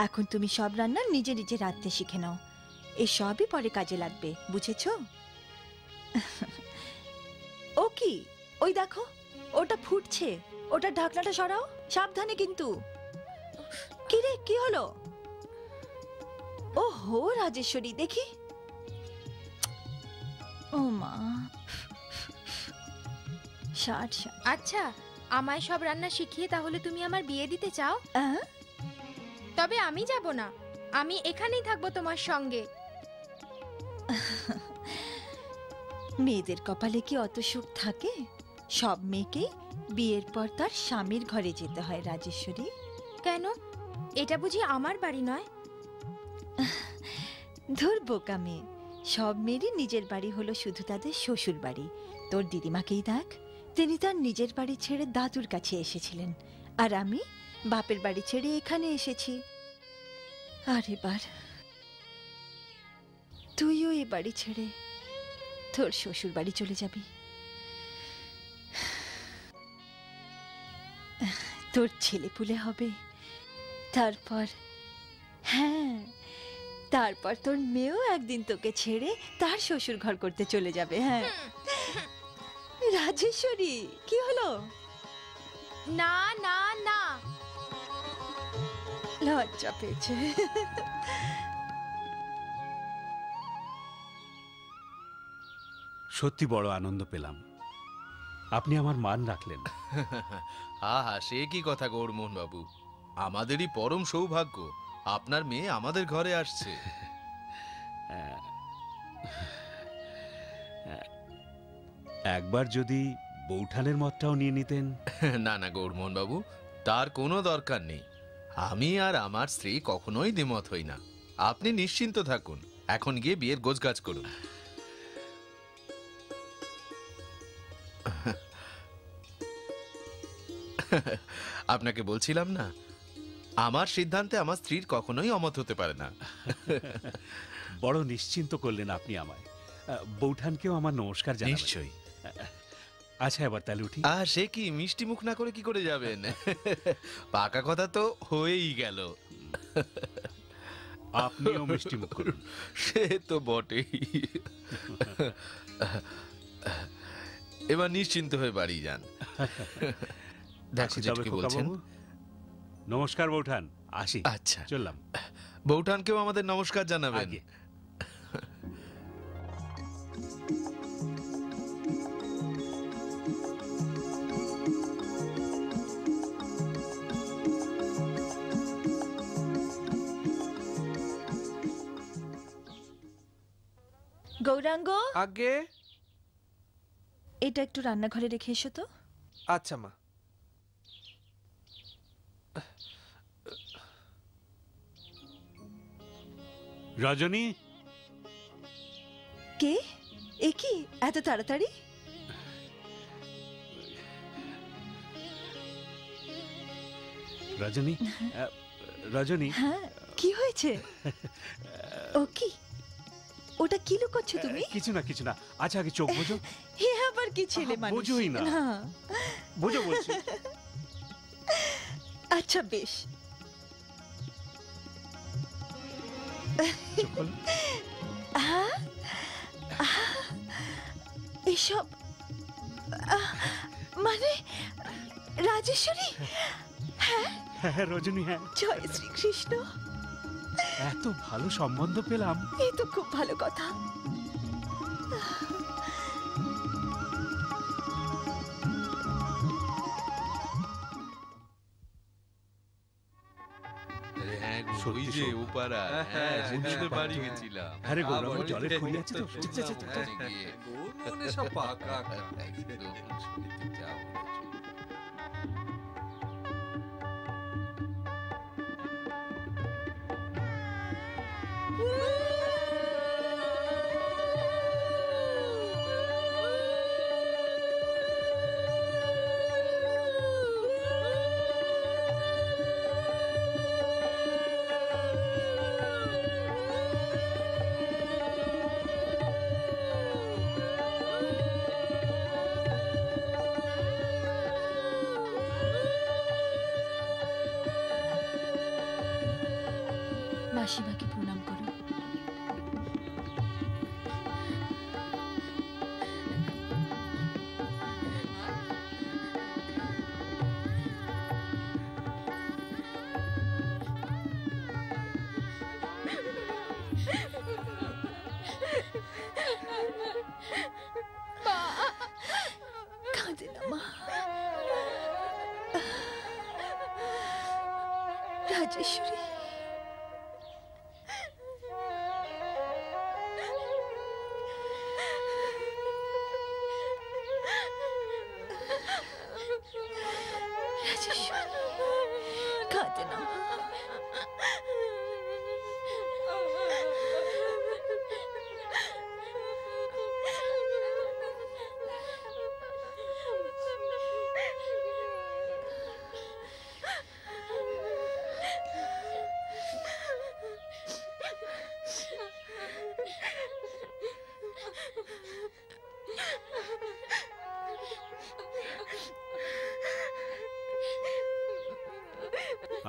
এখন তুমি সব রান্না নিজে নিজে রাঁধতে শিখে নাও। এ সবই পরে কাজে লাগবে, বুঝেছো? ও কি, ওই দেখো ওটা ফুটছে, ওটা ঢাকনাটা সরাও, সাবধানে কিন্তু। কি রে, কি হলো? ও হো রাজেশ্বরী, দেখি। ও মা, আচ্ছা, আমায় সব রান্না শিখিয়ে তাহলে তুমি আমার বিয়ে দিতে চাও? তবে আমি যাব না, আমি এখানেই থাকবো তোমার সঙ্গে। মেয়েদের কপালে কি অত সুখ থাকে? সব মেয়েকে বিয়ের পর তার স্বামীর ঘরে যেতে হয় রাজেশ্বরী। কেন, এটা বুঝি আমার বাড়ি নয়? ধুর বোকা মেয়ে, সব মেয়েরই নিজের বাড়ি হলো শুধু তাদের শ্বশুর বাড়ি। তোর দিদিমাকেই দেখ, তিনি তার নিজের বাড়ি ছেড়ে দাদুর কাছে এসেছিলেন, আর আমি বাপের বাড়ি ছেড়ে এখানে এসেছি। আর এবার তুইও এ বাড়ি ছেড়ে তোর শ্বশুর বাড়ি চলে যাবি। তোর ছেলেপুলে হবে, তারপর হ্যাঁ, তারপর তোর মেয়েও একদিন তোকে ছেড়ে তার শ্বশুর ঘর করতে চলে যাবে। হ্যাঁ রাজেশ্বরী, কি হলো? না না না, লজ্জা পেয়েছে। সত্যি বড় আনন্দ পেলাম, আপনি আমার মান রাখলেন। আহা, সে কি কথা গৌরমোহন বাবু, আমাদেরই পরম সৌভাগ্য আপনার মেয়ে আমাদের ঘরে আসছে। একবার যদি বৌঠানের মতটাও নিয়ে নিতেন। না না গৌরমোহন বাবু, তার কোনো দরকার নেই। আমি আর আমার স্ত্রী কখনোই দ্বিমত হই না। আপনি নিশ্চিন্ত থাকুন, এখন গিয়ে বিয়ের গোছগাছ করুন। আপনাকে বলছিলাম না, আমার সিদ্ধান্তে আমার স্ত্রীর কখনোই অমত হতে পারে না। বড় নিশ্চিন্ত করলেন আপনি আমায়। বৌঠানকেও আমার নমস্কার জানাবেন। নিশ্চয়ই। আচ্ছা, এবার তাহলে উঠি। সে কি, মিষ্টি মুখ না করে কি করে যাবেন? পাকা কথা তো হয়েই গেল। আপনিও মিষ্টি মুখ করুন। সে তো বটেই। এবার নিশ্চিন্ত হয়ে বাড়ি যান। দেখো যেটুকু বলছেন। নমস্কার বৌঠান, আসি। আচ্ছা, চললাম। বৌঠানকেও আমাদের নমস্কার জানাবেন। গৌরাঙ্গ, আগে এটা একটু রান্নাঘরে রেখে এসো তো। আচ্ছা মা। রজনী, কে? এ কি এত তাড়াতাড়ি? রজনী, রজনী। হ্যাঁ, কি হয়েছে? ও কি, ওটা কি লুকোচ্ছো তুমি? কিছু না, কিছু না। আচ্ছা, আগে চোখ বোঝো। হে, আবার কি ছেলে মানুষ, বোঝোই না। বোঝো বলছি। আচ্ছা বেশ। এসব মানে রাজেশ্বরী? হ্যাঁ হ্যাঁ রজনী, হ্যাঁ। জয় শ্রীকৃষ্ণ। এত ভালো সম্বন্ধ পেলাম, এই তো খুব ভালো কথা। হ্যাঁ গো, ওই সত্যি যে সৌভাগ্য। ওপারা, হ্যাঁ সেদিনের বাড়ি গেছিলাম। আরে গৌরাঙ্গ, জলে খুঁড়ে আছে তো? শুনলাম যা, যা, যা, যা। ওখানে গিয়ে। গৌরমোহনের সব পাকা একদম শুনতে যা বলেছো। মাসিমাকে প্রণাম করো। কাঁদে না মা। রাজেশ্বরী, কাঁদে না।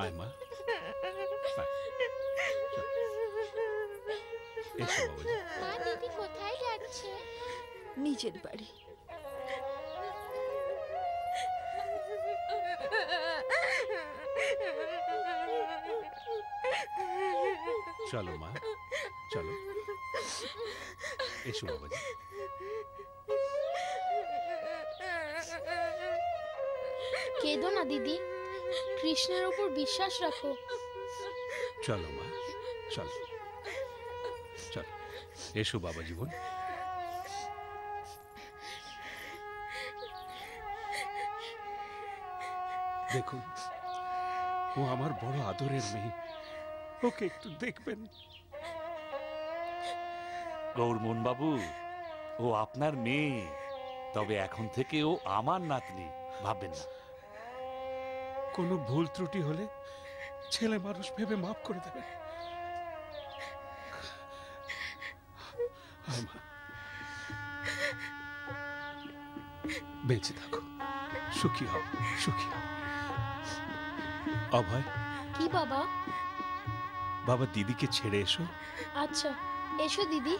আয় মা, আয়। চল। এসো বাবাজি। মা দিদি কোথায় যাচ্ছে? নিজের বাড়ি। চলো মা, চলো। এসো বাবাজি। কেঁদো না দিদি, কৃষ্ণের উপর বিশ্বাস রাখো। চলো মা, চলো, চলো। এসো বাবা জীবন। দেখুন, ও আমার বড় আদরের মেয়ে, ওকে একটু দেখবেন। গৌরমোহন বাবু, ও আপনার মেয়ে, তবে এখন থেকে ও আমার নাতনি, ভাববেন না। কোনো ভুল ত্রুটি হলে ছেলে মানুষ ভেবে মাফ করে দেবেন। আয় মা, বেঁচে থাকো, সুখী হও, সুখী হও। অভয়, কি বাবা? বাবা দিদিকে ছেড়ে এসো। আচ্ছা, এসো দিদি।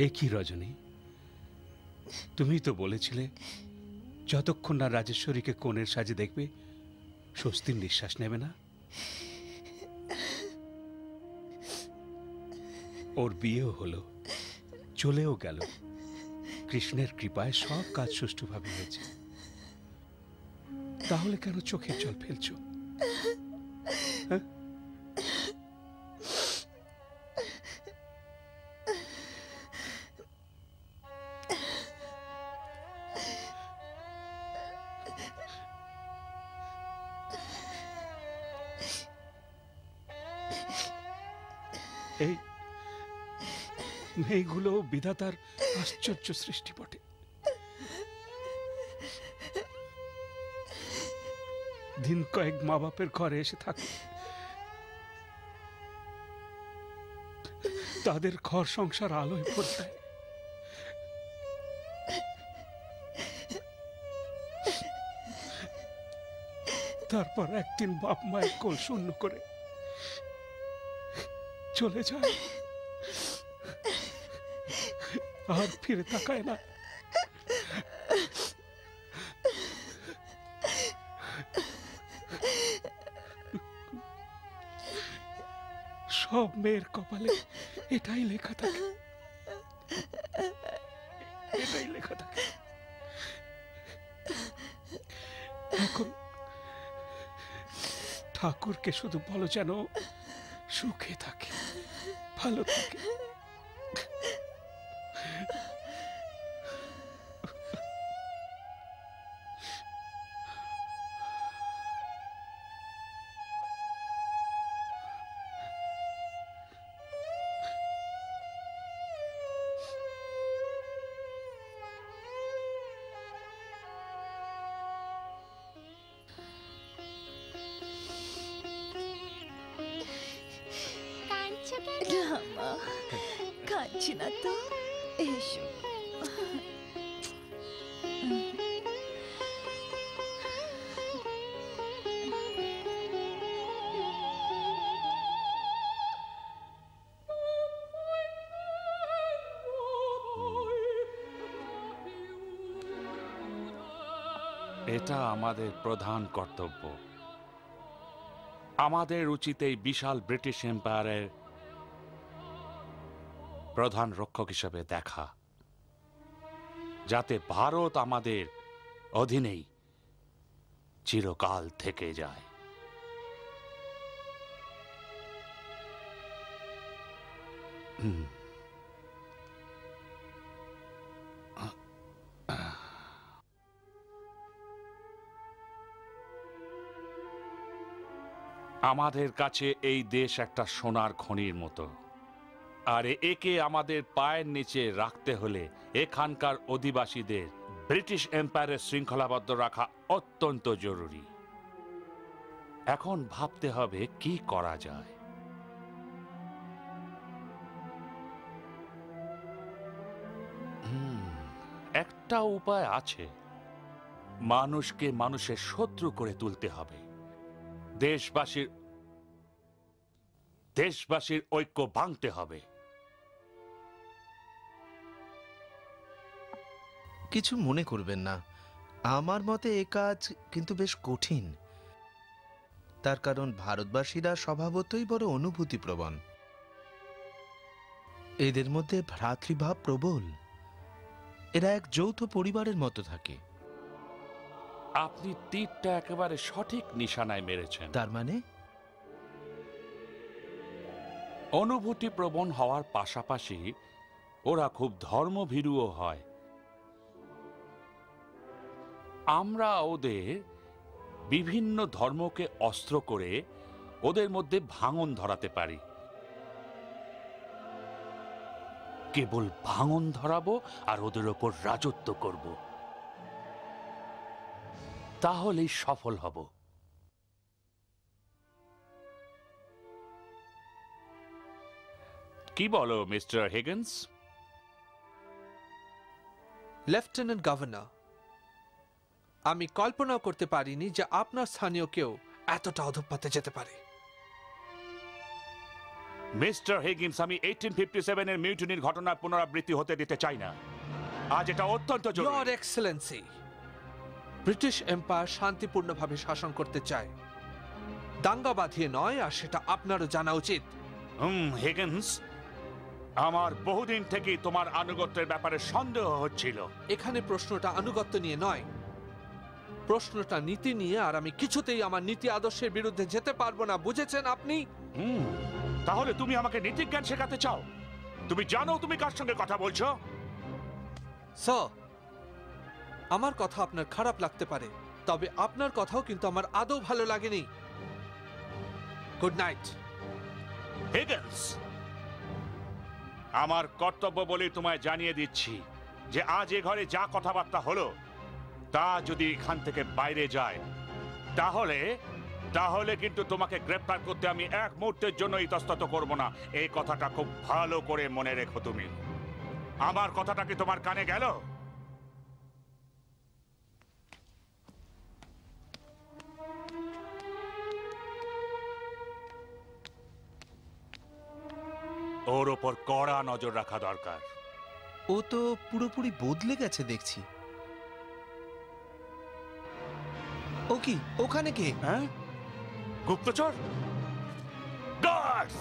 এ কি রজনী, তুমি তো বলেছিলে যতক্ষণ না রাজেশ্বরীকে কনের সাজে দেখবে স্বস্তির নিঃশ্বাস নেবে না। ওর বিয়েও হলো, চলেও গেল। কৃষ্ণের কৃপায় সব কাজ সুষ্ঠুভাবে হয়েছে। তাহলে কেন চোখের জল ফেলছো? এই মেয়েগুলো বিধাতার আশ্চর্য সৃষ্টি বটে। দিন কয়েক মা বাপের ঘরে এসে থাকে, তাদের ঘর সংসার আলোয় ভরে দেয়। তারপর একদিন বাপ মায়ের কোল শূন্য করে চলে যায়, আর ফিরে তাকায় না। সব মেয়ের কপালে এটাই লেখা থাকে, এটাই লেখা থাকে। এখন ঠাকুরকে শুধু বলো যেন সুখে থাকে, ভালো থাকে। কাঁদছি না তো, এসো। এটা আমাদের প্রধান কর্তব্য। আমাদের উচিত এই বিশাল ব্রিটিশ এম্পায়ারের প্রধান রক্ষক হিসেবে দেখা, যাতে ভারত আমাদের অধীনেই চিরকাল থেকে যায়। আমাদের কাছে এই দেশ একটা সোনার খনির মতো, আর একে আমাদের পায়ের নিচে রাখতে হলে এখানকার অধিবাসীদের ব্রিটিশ এম্পায়ারের শৃঙ্খলাবদ্ধ রাখা অত্যন্ত জরুরি। এখন ভাবতে হবে কি করা যায়। একটা উপায় আছে, মানুষকে মানুষের শত্রু করে তুলতে হবে। দেশবাসীর ঐক্য ভাঙতে হবে। কিছু মনে করবেন না, আমার মতে এ কাজ কিন্তু বেশ কঠিন। তার কারণ ভারতবাসীরা স্বভাবতই বড় অনুভূতিপ্রবণ। এদের মধ্যে ভ্রাতৃভাব প্রবল। এরা এক যৌথ পরিবারের মতো থাকে। আপনি তীরটা একেবারে সঠিক নিশানায় মেরেছেন। তার মানে অনুভূতি প্রবণ হওয়ার পাশাপাশি ওরা খুব ধর্মভীরুও হয়। আমরা ওদের বিভিন্ন ধর্মকে অস্ত্র করে ওদের মধ্যে ভাঙন ধরাতে পারি। কেবল ভাঙন ধরাবো আর ওদের ওপর রাজত্ব করব, তাহলেই সফল হব। কি বলো মিস্টার হিগিন্স? লেফটেন্যান্ট গভর্নর, আমি কল্পনাও করতে পারিনি যে আপনার স্থানীয় কেউ এতটা অধঃপথে যেতে পারে। মিস্টার হিগিন্স, আমি 1857 এর মিউটিনির ঘটনার পুনরাবৃত্তি হতে দিতে চাই না। আজ এটা অত্যন্ত জরুরি। ইয়োর এক্সেলেন্সি, ব্রিটিশ এম্পায়ার শান্তিপূর্ণভাবে শাসন করতে চায়, দাঙ্গা বাঁধিয়ে নয়, আর সেটা আপনারও জানা উচিত। হিগিন্স, আমার বহুদিন থেকেই তোমার আনুগত্যের ব্যাপারে সন্দেহ হচ্ছিল। এখানে প্রশ্নটা আনুগত্য নিয়ে নয়, প্রশ্নটা নীতি নিয়ে, আর আমি কিছুতেই আমার নীতি আদর্শের বিরুদ্ধে যেতে পারবো না, বুঝেছেন আপনি? তাহলে তুমি আমাকে নীতিজ্ঞান শেখাতে চাও? তুমি জানো তুমি কার সঙ্গে কথা বলছো? স্যার, আমার কথা আপনার খারাপ লাগতে পারে, তবে আপনার কথাও কিন্তু আমার আদৌ ভালো লাগেনি। Good night. হিগেন্স, আমার কর্তব্য বলে তোমায় জানিয়ে দিচ্ছি যে আজ এ ঘরে যা কথাবার্তা হলো তা যদি এখান থেকে বাইরে যায় তাহলে কিন্তু তোমাকে গ্রেফতার করতে আমি এক মুহূর্তের জন্য ইতস্তত করব না। এই কথাটা খুব ভালো করে মনে রেখো তুমি। আমার কথাটা কি তোমার কানে গেল? ওর ওপর কড়া নজর রাখা দরকার। ও তো পুরোপুরি বদলে গেছে দেখছি। ও কি ওখানে কে? হ্যাঁ, গুপ্তচর। গার্ডস!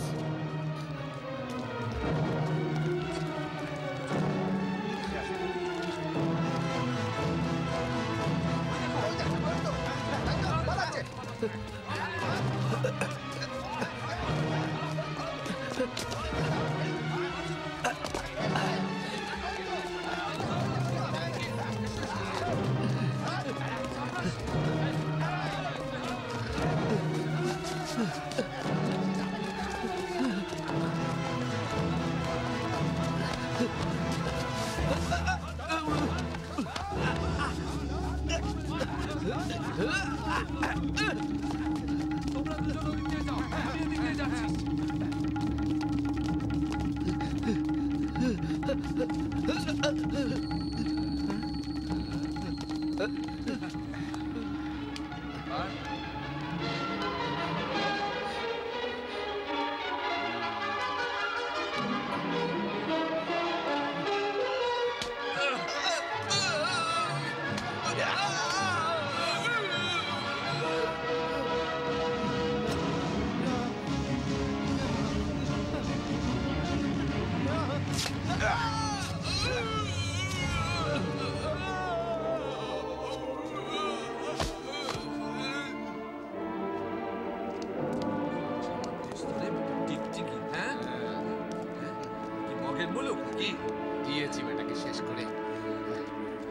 দিয়েছি বেটাকে শেষ করে।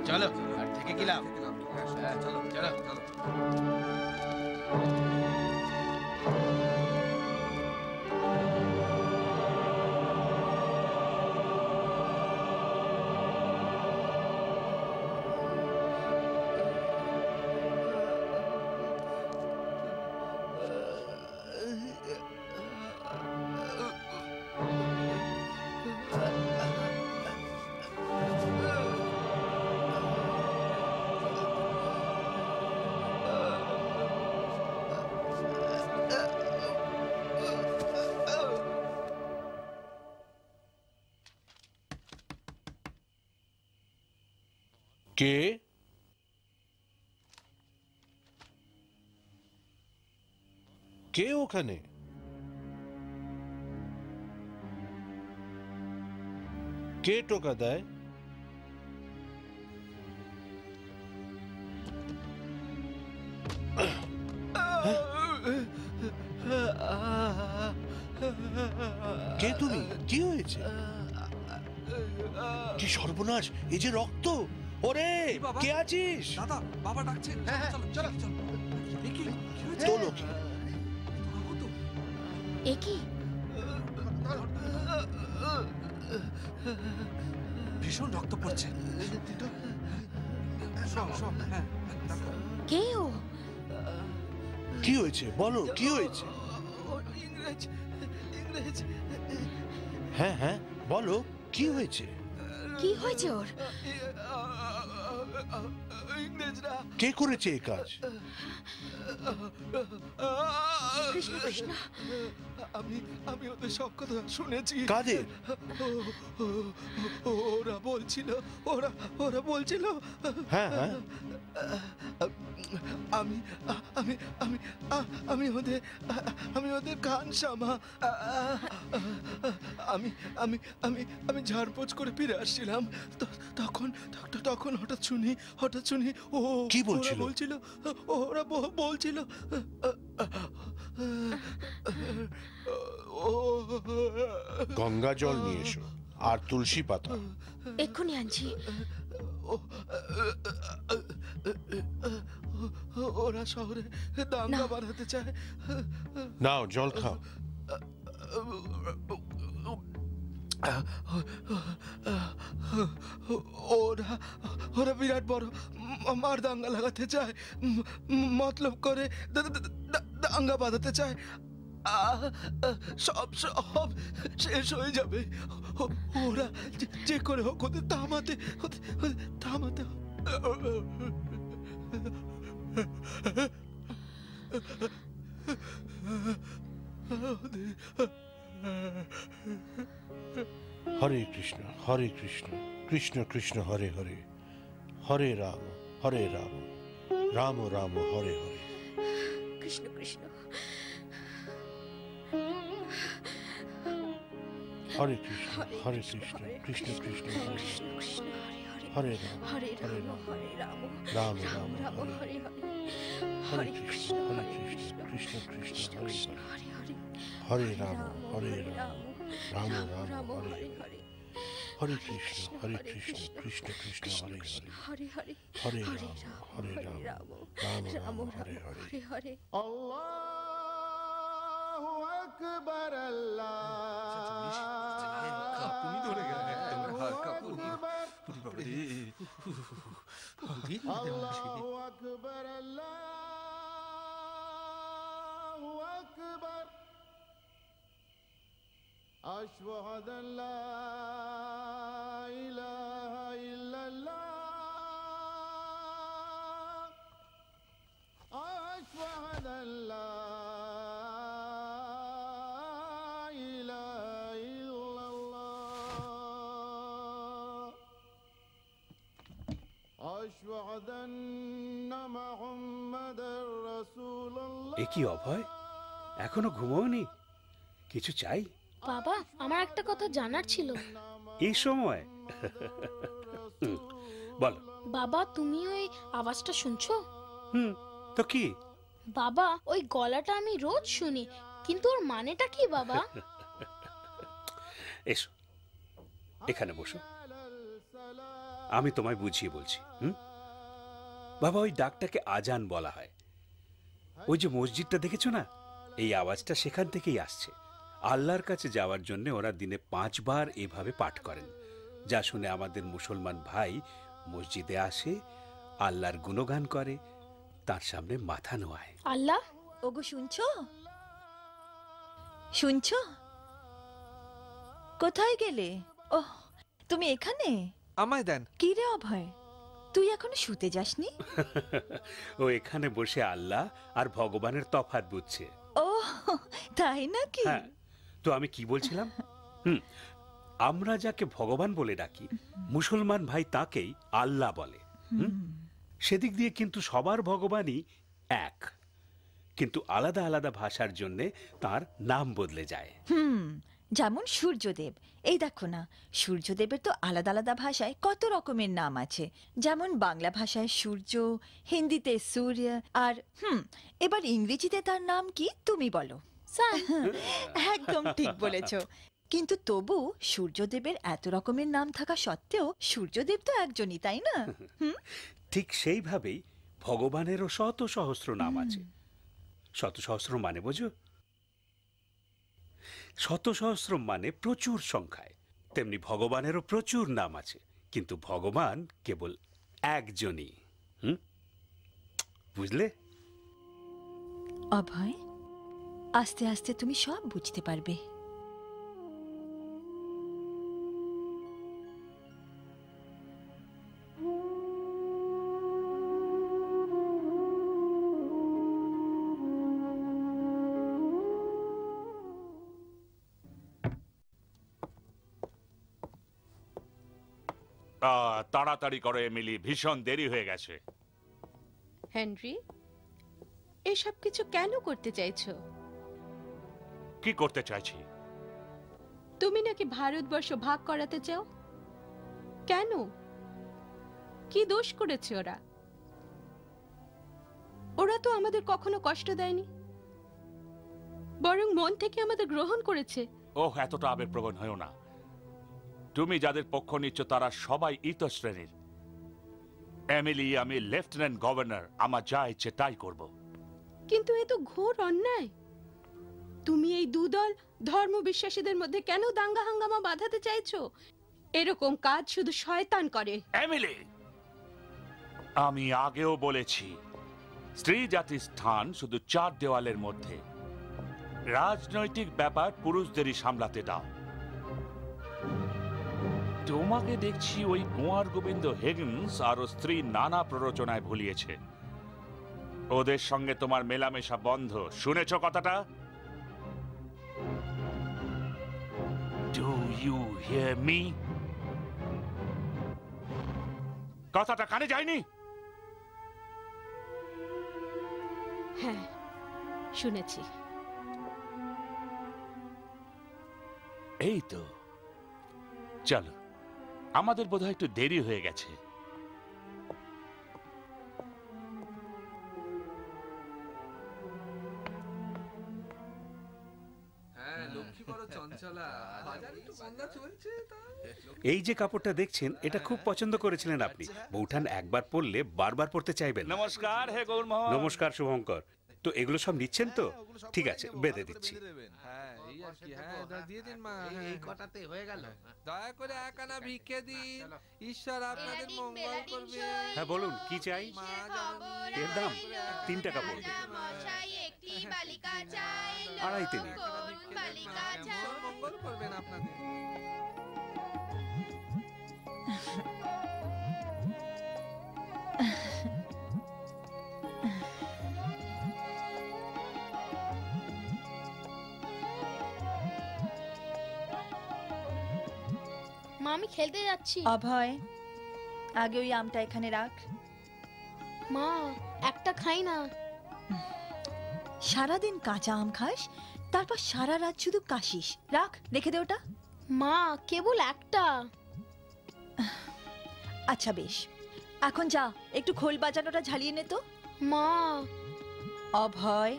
চলো, আর থেকে গেলাম। চলো চলো। কে? কে ওখানে? কে টোকা দেয়? কে তুমি? কি হয়েছে? কি সর্বনাশ! এই যে রক্ত! ওরে, কে আছিস? দাদা, বাবা ডাকছেন। চলো চলো চলো। তোলো কি? এ কি? ভীষণ রক্ত পড়ছে। কে ও? কি হয়েছে বলো, কি হয়েছে? হ্যাঁ হ্যাঁ বলো, কি হয়েছে? কি হয়েছে ওর? কে করেছে এই কাজ? কৃষ্ণ কৃষ্ণ, আমি ওদের সব কথা শুনেছি। কাদের? ওরা বলছিল হ্যাঁ হ্যাঁ আমি ওদের খানসামা। আমি ঝাড়পোছ করে ফিরে আসছি। আসছিলাম তখন তখন হঠাৎ শুনি ও কি বলছিল? ওরা বলছিল গঙ্গা জল নিয়ে এসো আর তুলসী পাতা। এক্ষুনি আনছি। ওরা শহরে দাঙ্গা বাঁধাতে চায়। নাও জল খাও। ওরা বিরাট বড় মার দাঙ্গা লাগাতে চায়, মতলব করে দাঙ্গা বাঁধাতে চায়। সব শেষ হয়ে যাবে। ওরা যে করে হোক ওদের থামাতে হরে কৃষ্ণ হরে কৃষ্ণ কৃষ্ণ কৃষ্ণ হরে হরে, হরে রাম রাম রাম হরে হরে। কৃষ্ণ কৃষ্ণ। হরে কৃষ্ণ হরে কৃষ্ণ কৃষ্ণ কৃষ্ণ হরে হরে রাম রাম রাম হরে হরে। হরে কৃষ্ণ কৃষ্ণ কৃষ্ণ হরে হরে, হরে রাম রাম রাম হরে হরে। হরে কৃষ্ণ কৃষ্ণ কৃষ্ণ হরে হরে, হরে রাম রাম রাম হরে হরে। আল্লাহু আকবার কাঁপুনি ধরে গেল একদম। আল্লাহু আকবার আল্লাহু আকবার। আশহাদু আল্লা ইলাহা ইল্লাল্লাহ, আশহাদু আল্লা ইলাহা ইল্লাল্লাহ, আশহাদু আন্না মুহাম্মাদার রাসূলুল্লাহ। এ কি অভয়, এখনো ঘুমোওনি? কিছু চাই? বাবা, আমার একটা কথা জানার ছিল। এই সময়? বলো। বাবা, তুমি ওই আওয়াজটা শুনছো? তো কি? বাবা, ওই গলাটা আমি রোজ শুনি, কিন্তু ওর মানেটা কি বাবা? এসো, এখানে বসো, আমি তোমায় বুঝিয়ে বলছি। বাবা, ওই ডাকটাকে আজান বলা হয়। ওই যে মসজিদটা দেখেছো না, এই আওয়াজটা সেখান থেকেই আসছে। আল্লাহর কাছে যাওয়ার জন্য ওরা দিনে 5 বার এভাবে পাঠ করেন, যা শুনে আমাদের মুসলমান ভাই মসজিদে আসে, আল্লাহর গুণগান করে, তার সামনে মাথা নোয়ায়। আল্লাহ। ওগো শুনছো? শুনছো? কোথায় গেলে? ওহ, তুমি এখানে? আমায় দেন। কি রে অভয়, তুই এখনো শুতে যাসনি? ও এখানে বসে আল্লাহ আর ভগবানের তফাৎ বুঝছে। ও তাই নাকি? হ্যাঁ, তো আমি কি বলছিলাম, আমরা যাকে ভগবান বলে ডাকি, মুসলমান ভাই তাকেই আল্লাহ বলে। সেদিক দিয়ে কিন্তু সবার ভগবানই এক, কিন্তু আলাদা আলাদা ভাষার জন্য তার নাম বদলে যায়। যেমন সূর্যদেব, এই দেখো না, সূর্যদেবের তো আলাদা আলাদা ভাষায় কত রকমের নাম আছে। যেমন বাংলা ভাষায় সূর্য, হিন্দিতে সূর্য, আর এবার ইংরেজিতে তার নাম কি তুমি বলো? একদম ঠিক বলেছো। কিন্তু তবু সূর্যদেবের এত রকমের নাম থাকা সত্ত্বেও সূর্যদেব তো একজনই, তাই না? ঠিক সেইভাবেই ভগবানেরও শত সহস্র নাম আছে। শত সহস্র মানে বোঝো? শত সহস্র মানে প্রচুর সংখ্যায়। তেমনি ভগবানেরও প্রচুর নাম আছে, কিন্তু ভগবান কেবল একজনই। বুঝলে? অভয়, আস্তে আস্তে তুমি সব বুঝতে পারবে। তাড়াতাড়ি করো এমিলি, ভীষণ দেরি হয়ে গেছে। হেনরি, এসব কিছু কেন করতে চাইছো? কি করতে চাইছি? তুমি নাকি ভারতবর্ষ ভাগ করাতে চাও? কেন? কি দোষ করেছে ওরা? ওরা তো আমাদের কখনো কষ্ট দেয়নি, বরং মন থেকে আমাদের গ্রহণ করেছে। ওহ, এতটা আবেগপ্রবণ হয়েও না। তুমি যাদের পক্ষ নিচ্ছ তারা সবাই ইতশ্রেণীর। এমিলি, আমি লেফটেন্যান্ট গভর্নর, আমার যা ইচ্ছে তাই করব। কিন্তু এ তো ঘোর অন্যায়। তুমি এই দুদল ধর্ম বিশ্বাসীদের মধ্যে কেন দাঙ্গা হাঙ্গামা বাঁধাতে চাইছো? এরকম কাজ শুধু শয়তান করে। এমিলি, আমি আগেও বলেছি, স্ত্রী জাতির স্থান শুধু 4 দেওয়ালের মধ্যে। রাজনৈতিক ব্যাপার পুরুষদেরই সামলাতে দাও। তোমাকে দেখছি ওই কুঁয়ার গোবিন্দ হেগিন্স আর ওর স্ত্রী নানা প্ররোচনায় ভুলিয়েছে। ওদের সঙ্গে তোমার মেলামেশা বন্ধ। শুনেছ কথাটা? Do you hear me? কথাটা কানে যায়নি? হ্যাঁ, শুনেছি। এই তো, চলো, আমাদের বোধহয় একটু দেরি হয়ে গেছে। এই যে কাপড়টা দেখছেন, এটা খুব পছন্দ করেছিলেন আপনি। বৌঠান একবার পরলে বারবার পরতে চাইবেন। নমস্কার হে গৌরমোহন। নমস্কার শুভঙ্কর। তো এগুলো সব নিচ্ছেন তো? ঠিক আছে, বেঁধে দিচ্ছি। দয়া করে একানা ভিক্ষে দিন, ঈশ্বর আপনাদের মঙ্গল করবে। হ্যাঁ বলুন, কি চাই? এর দাম 3 টাকা পড়বে। 2.5 তে নিন। মঙ্গল করবেন আপনাদের। মা, আমি খেলতে যাচ্ছি। অভয়, আগে ওই আমটা এখানে রাখ। মা, একটা খাই না। সারাদিন কাঁচা আম খাস, তারপর সারা রাত শুধু কাশিস। রাখ, রেখে দে ওটা। মা, কেবল একটা। আচ্ছা বেশ, এখন যা, একটু খোল বাজানোটা ঝালিয়ে নে তো। মা। অভয়,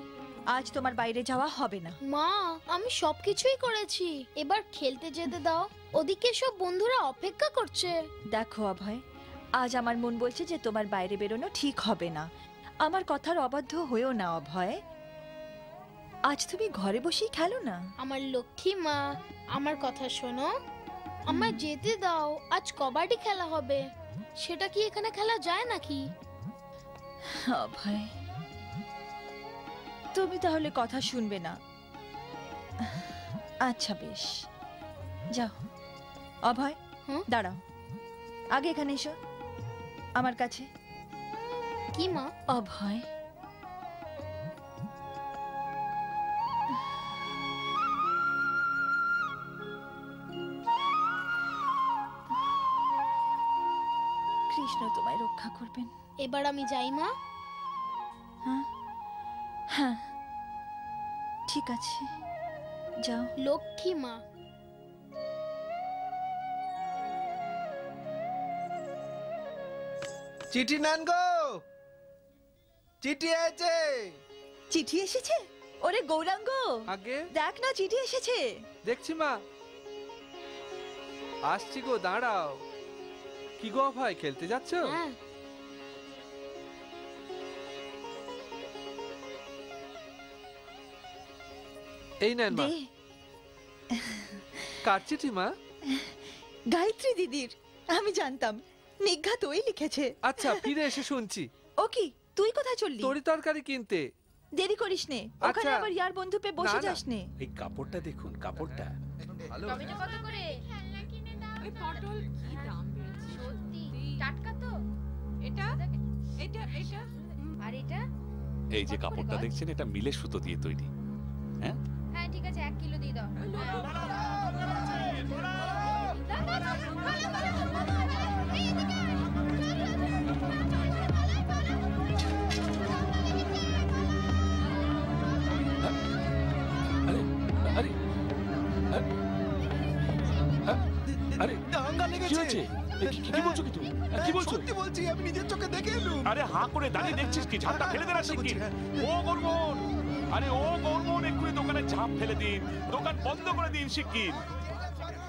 আজ তোমার বাইরে যাওয়া হবে না। মা, আমি সবকিছুই করেছি, এবার খেলতে যেতে দাও। ওদিকে সব বন্ধুরা অপেক্ষা করছে। দেখো অভয়, আজ আমার মন বলছে যে তোমার বাইরে বেরোনো ঠিক হবে না। আমার কথার অবাধ্য হয়েও না অভয়। আজ তুমি ঘরে বসেই খেলো না। আমার লক্ষ্মী মা, আমার কথা শোনো, আমায় যেতে দাও। আজ কবাডি খেলা হবে, সেটা কি এখানে খেলা যায় নাকি? অভয়, তুমি তাহলে কথা শুনবে না। আচ্ছা বেশ, যাও। অভয়, দাঁড়াও, আগে এখানে এসো আমার কাছে। কি মা? অভয়, কৃষ্ণ তোমায় রক্ষা করবেন। এবার আমি যাই মা। হ্যাঁ হ্যাঁ, ঠিক আছে, যাও। লক্ষ্মী মা। চিঠি নেন গো, চিঠি এসেছে। চিঠি এসেছে? ওরে গৌরাঙ্গ, আগে দেখ না, চিঠি এসেছে। দেখছি মা, আসছি গো, দাঁড়াও। কি গো ভাই, খেলতে যাচ্ছ? হ্যাঁ। এই নেন মা। কার চিঠি মা? গায়ত্রী দিদির। আমি জানতাম, নিঘাত ওই লিখেছে। আচ্ছা, ফিরে এসে শুনছি। ও কি, তুই কোথায় চললি? তরি তরকারি কিনতে। দেরি করিস নে, ওখানে আবার ইয়ার বন্ধু পে বসে যাস নে। এই কাপড়টা দেখুন, কাপড়টা ভালো। টমেটো কত করে? খেলনা কিনে দাও। এই পটল কি দাম বেড়েছে সত্যি। টাটকা তো? এটা এটা এটা আর এটা? এই যে কাপড়টা দেখছেন, এটা মিলে সুতো দিয়ে তৈরি। হ্যাঁ হ্যাঁ, ঠিক আছে, 1 কিলো দিয়ে দাও। আরে আরে, কি হয়েছে? কি বলছো কি তুমি? কি বলছো? সত্যি বলছি, আমি নিজের চোখে দেখে এলুম। আরে হাঁ করে দাঁড়িয়ে দেখছিস কি? ঝাঁপটা ফেলে দে না শিগগির। ও গরমন, আরে ও গরমন, এক্ষুনি দোকানে ঝাঁপ ফেলে দিন, দোকান বন্ধ করে দিন শিগগির।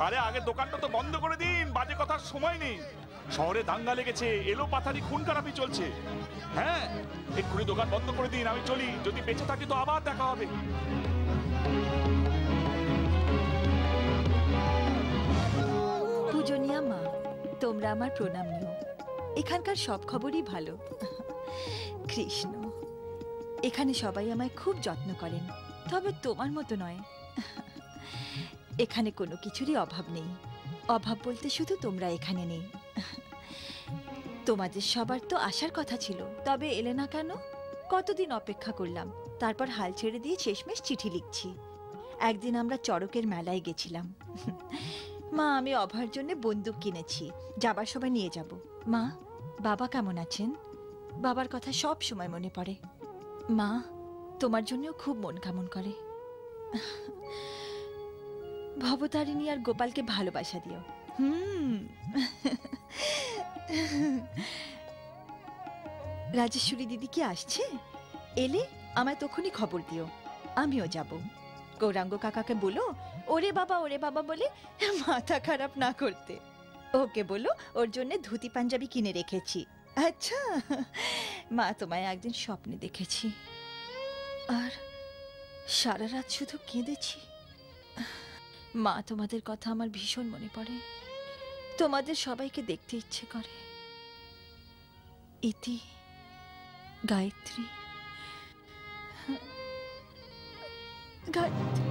আরে আগে দোকানটা তো বন্ধ করে দিন, বাজে কথার সময় নেই। শহরে দাঙ্গা লেগেছে, এলো পাথারি খুন খারাপি চলছে। হ্যাঁ, এক্ষুনি দোকান বন্ধ করে দিন, আমি চলি। যদি বেঁচে থাকি তো আবার দেখা হবে। পূজনীয়া মা, তোমরা আমার প্রণাম নিও। এখানকার সব খবরই ভালো। কৃষ্ণ, এখানে সবাই আমায় খুব যত্ন করেন, তবে তোমার মতো নয়। এখানে কোনো কিছুরই অভাব নেই। অভাব বলতে শুধু তোমরা এখানে নেই। তোমাদের সবার তো আসার কথা ছিল, তবে এলে না কেন? কতদিন অপেক্ষা করলাম, তারপর হাল ছেড়ে দিয়ে শেষমেশ চিঠি লিখছি। একদিন আমরা চড়কের মেলায় গেছিলাম। মা, আমি অভয়ের জন্য বন্দুক কিনেছি, যাবার সময় নিয়ে যাব। মা, বাবা কেমন আছেন? বাবার কথা সব সময় মনে পড়ে। মা, তোমার জন্যও খুব মন কেমন করে। ভবতারিণী আর গোপালকে ভালোবাসা দিও। রাজেশ্বরী দিদি কি আসছে? এলে আমায় তখনই খবর দিও, আমিও যাব। গৌরাঙ্গ কাকাকে বলো ওরে বাবা বলে মাথা খারাপ না করতে। ওকে বলো ওর জন্য ধুতি পাঞ্জাবি কিনে রেখেছি। আচ্ছা, মা, তোমায় একদিন স্বপ্নে দেখেছি, আর সারা রাত শুধু কেঁদেছি। মা, তোমাদের কথা আমার ভীষণ মনে পড়ে, তোমাদের সবাইকে দেখতে ইচ্ছে করে। ইতি, গায়ত্রী, গায়ত্রী।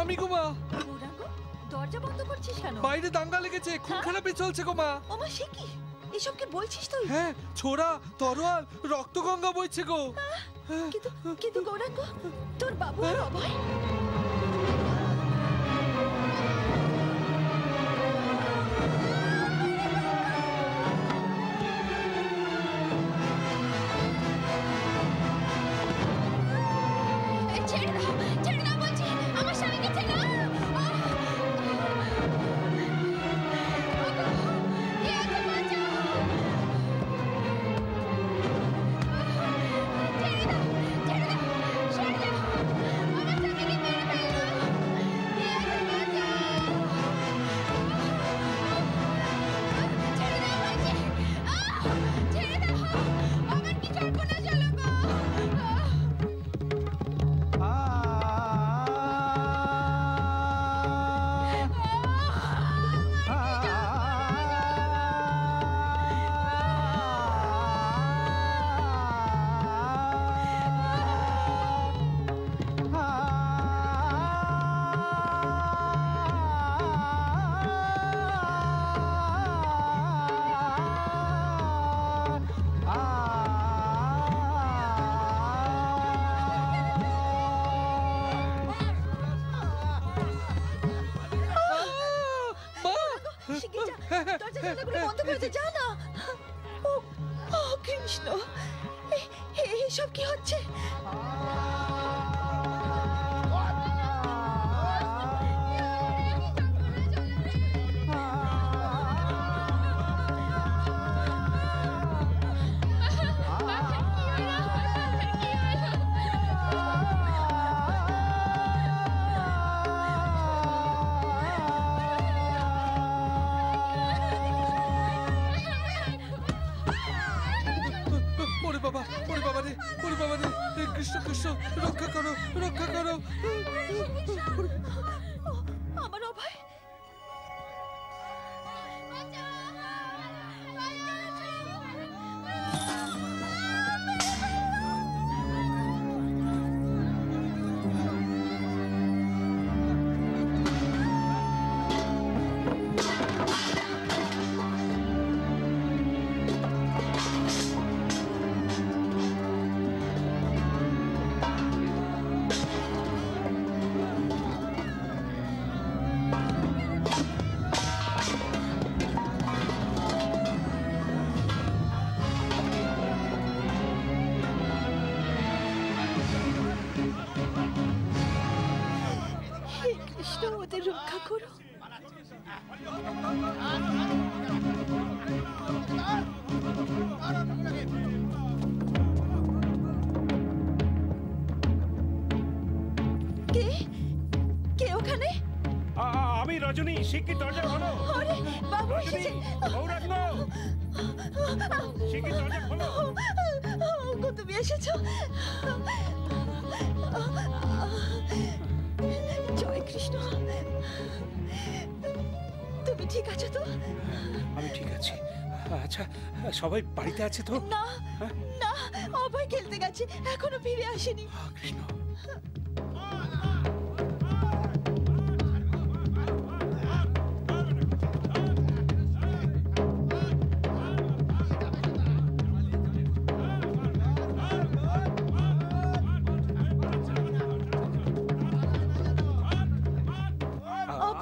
আমি গো মা। গৌরাঙ্গ, দরজা বন্ধ করছিস কেন? বাইরে দাঙ্গা লেগেছে, খুন খারাপি চলছে গো মা। ওমা, সে কি? এসব কি বলছিস তুই? হ্যাঁ, ছোড়া, তরোয়াল, রক্তগঙ্গা বইছে গো। কিন্তু গৌরাঙ্গ, তোর বাবু আর অভয়? কৃষ্ণ, এসব কি হচ্ছে? কৃষ্ণ কৃষ্ণ, আমাদের রক্ষা করো। কে কে ওখানে? আমি রজনী, শিগগির দরজা খোলো। আরে বাবু রজনী, এসেছে। গৌরাঙ্গ, শিগগির দরজা খোলো। গো, তুমি এসেছো? জয় কৃষ্ণ। তুমি ঠিক আছো তো? আমি ঠিক আছি। আচ্ছা, সবাই বাড়িতে আছে তো? না না, অভয় খেলতে গেছে, এখনো ফিরে আসেনি। কৃষ্ণ,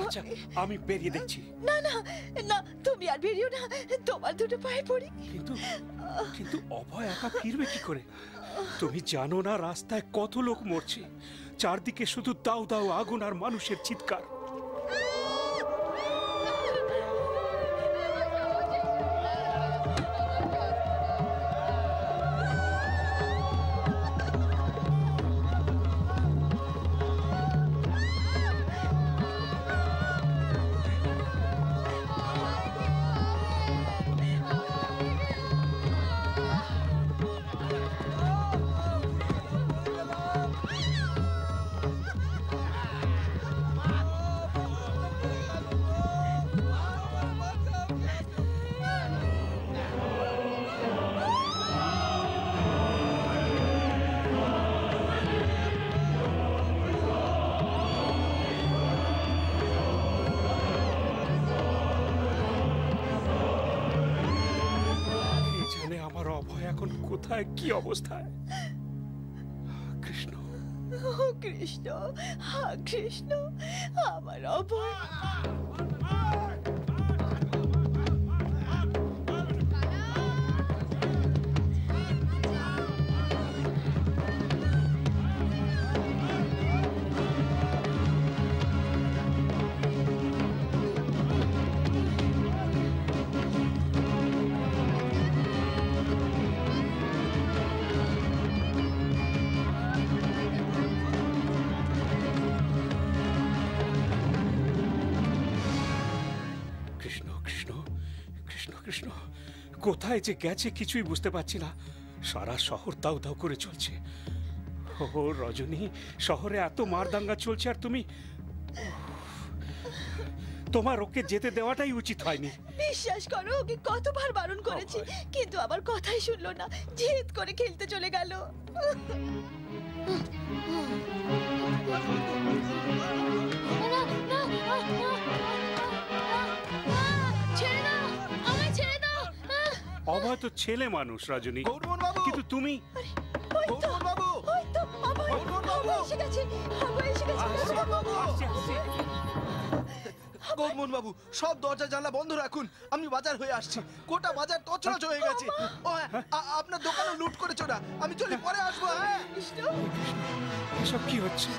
আচ্ছা, আমি বেরিয়ে দেখছি। না না না, তুমি আর বেরিও না, তোমার দুটো পায়ে পড়ি। কিন্তু কিন্তু অভয় একা ফিরবে কি করে? তুমি জানো না রাস্তায় কত লোক মরছে, চারদিকে শুধু দাউ দাউ আগুন আর মানুষের চিৎকার। আমার অভয় এখন কোথায়, কি অবস্থায়? কৃষ্ণ, ও কৃষ্ণ, হা কৃষ্ণ, আমার অভয়। কৃষ্ণ কোথায় যে গেছে কিছুই বুঝতে পারছি না। সারা শহর দাউ দাউ করে চলছে। ও রজনী, শহরে এত মারদাঙ্গা চলছে আর তুমি, তোমার ওকে যেতে দেওয়াটাই উচিত হয়নি। বিশ্বাস করো, ওকে কতবার বারণ করেছি, কিন্তু আমার কথাই শুনলো না, জেদ করে খেলতে চলে গেল। অভয় তো ছেলে মানুষ রজনী, কিন্তু তুমি গৌরমোহন বাবু, সব দরজা জানলা বন্ধ রাখুন, আমি বাজার হয়ে আসছি। গোটা বাজার তছনছ হয়ে গেছে। ও আপনার দোকানে লুট করেছো না, আমি চলি, পরে আসবো। হ্যাঁ, এসব কি হচ্ছে?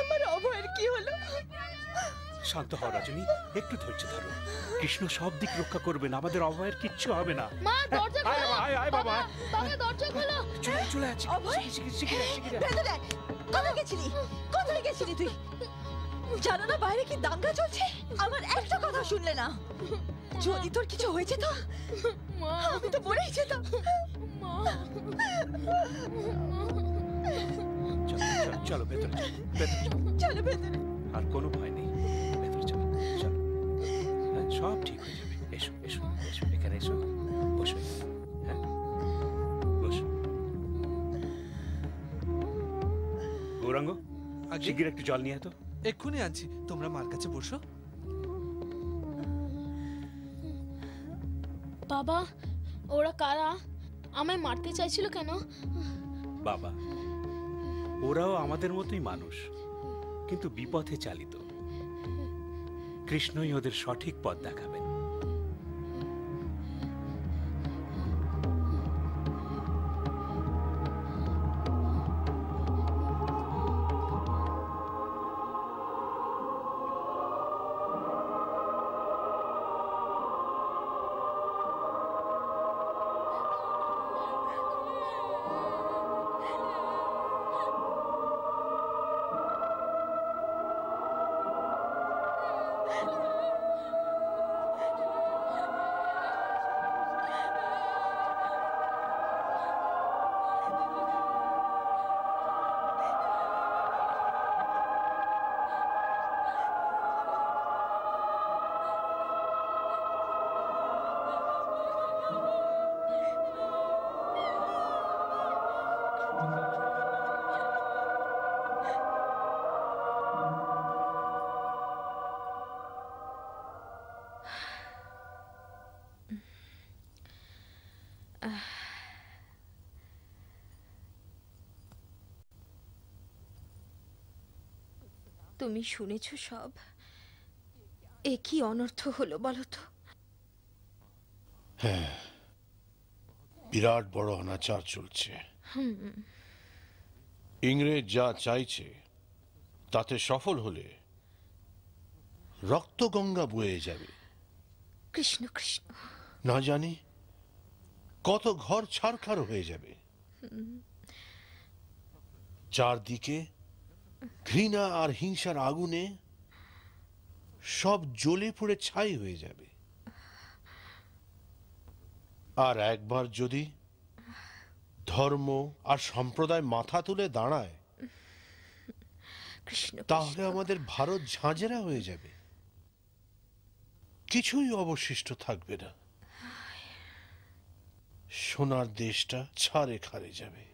আমার অভয়ের কি হলো? শান্ত হও রজনী, একটু ধৈর্য ধরো। কৃষ্ণ সব দিক রক্ষা করবেন, আমাদের অভয়ের কিচ্ছু হবে না। মা, দরজা খোলো। আয় বাবা, বাবা দরজা খোলো। চলে আছি। অভয়, ভেতরে কোথায় গেছিলি? কোথায় গেছিলি তুই? জানো না বাইরে কি দাঙ্গা চলছে? আমার একটা কথা শুনলে না। যদি তোর কিছু হয়েছে তো আমি তো মরেই যেতাম। চলো ভেতরে, চলো ভেতরে। আর কোনো ভয় নেই, ভেতরে চলো, চলো, সব ঠিক হয়ে যাবে। এসো এসো এসো, এখানে এসো, বসো। হ্যাঁ, বসো। গৌরাঙ্গ, শিগগির একটু জল নিয়ে তো। এক্ষুনি আনছি, তোমরা মার কাছে বসো। বাবা, ওরা কারা? আমায় মারতে চাইছিল কেন? বাবা, ওরাও আমাদের মতোই মানুষ, কিন্তু বিপথে চালিত। কৃষ্ণই ওদের সঠিক পথ দেখাবেন। তুমি শুনেছো সব? এ কি অনর্থ হলো বলো তো? হ্যাঁ, বিরাট বড় অনাচার চলছে। ইংরেজ যা চাইছে তাতে সফল হলে রক্তগঙ্গা বয়ে যাবে। কৃষ্ণ কৃষ্ণ, না জানি কত ঘর ছারখার হয়ে যাবে। চারদিকে ঘৃণা আর হিংসার আগুনে সব জ্বলে পুড়ে ছাই হয়ে যাবে। আর একবার যদি ধর্ম আর সম্প্রদায় মাথা তুলে দাঁড়ায়, তাহলে আমাদের ভারত ঝাঁঝরা হয়ে যাবে, কিছুই অবশিষ্ট থাকবে না। সোনার দেশটা ছাড়ে খারে যাবে।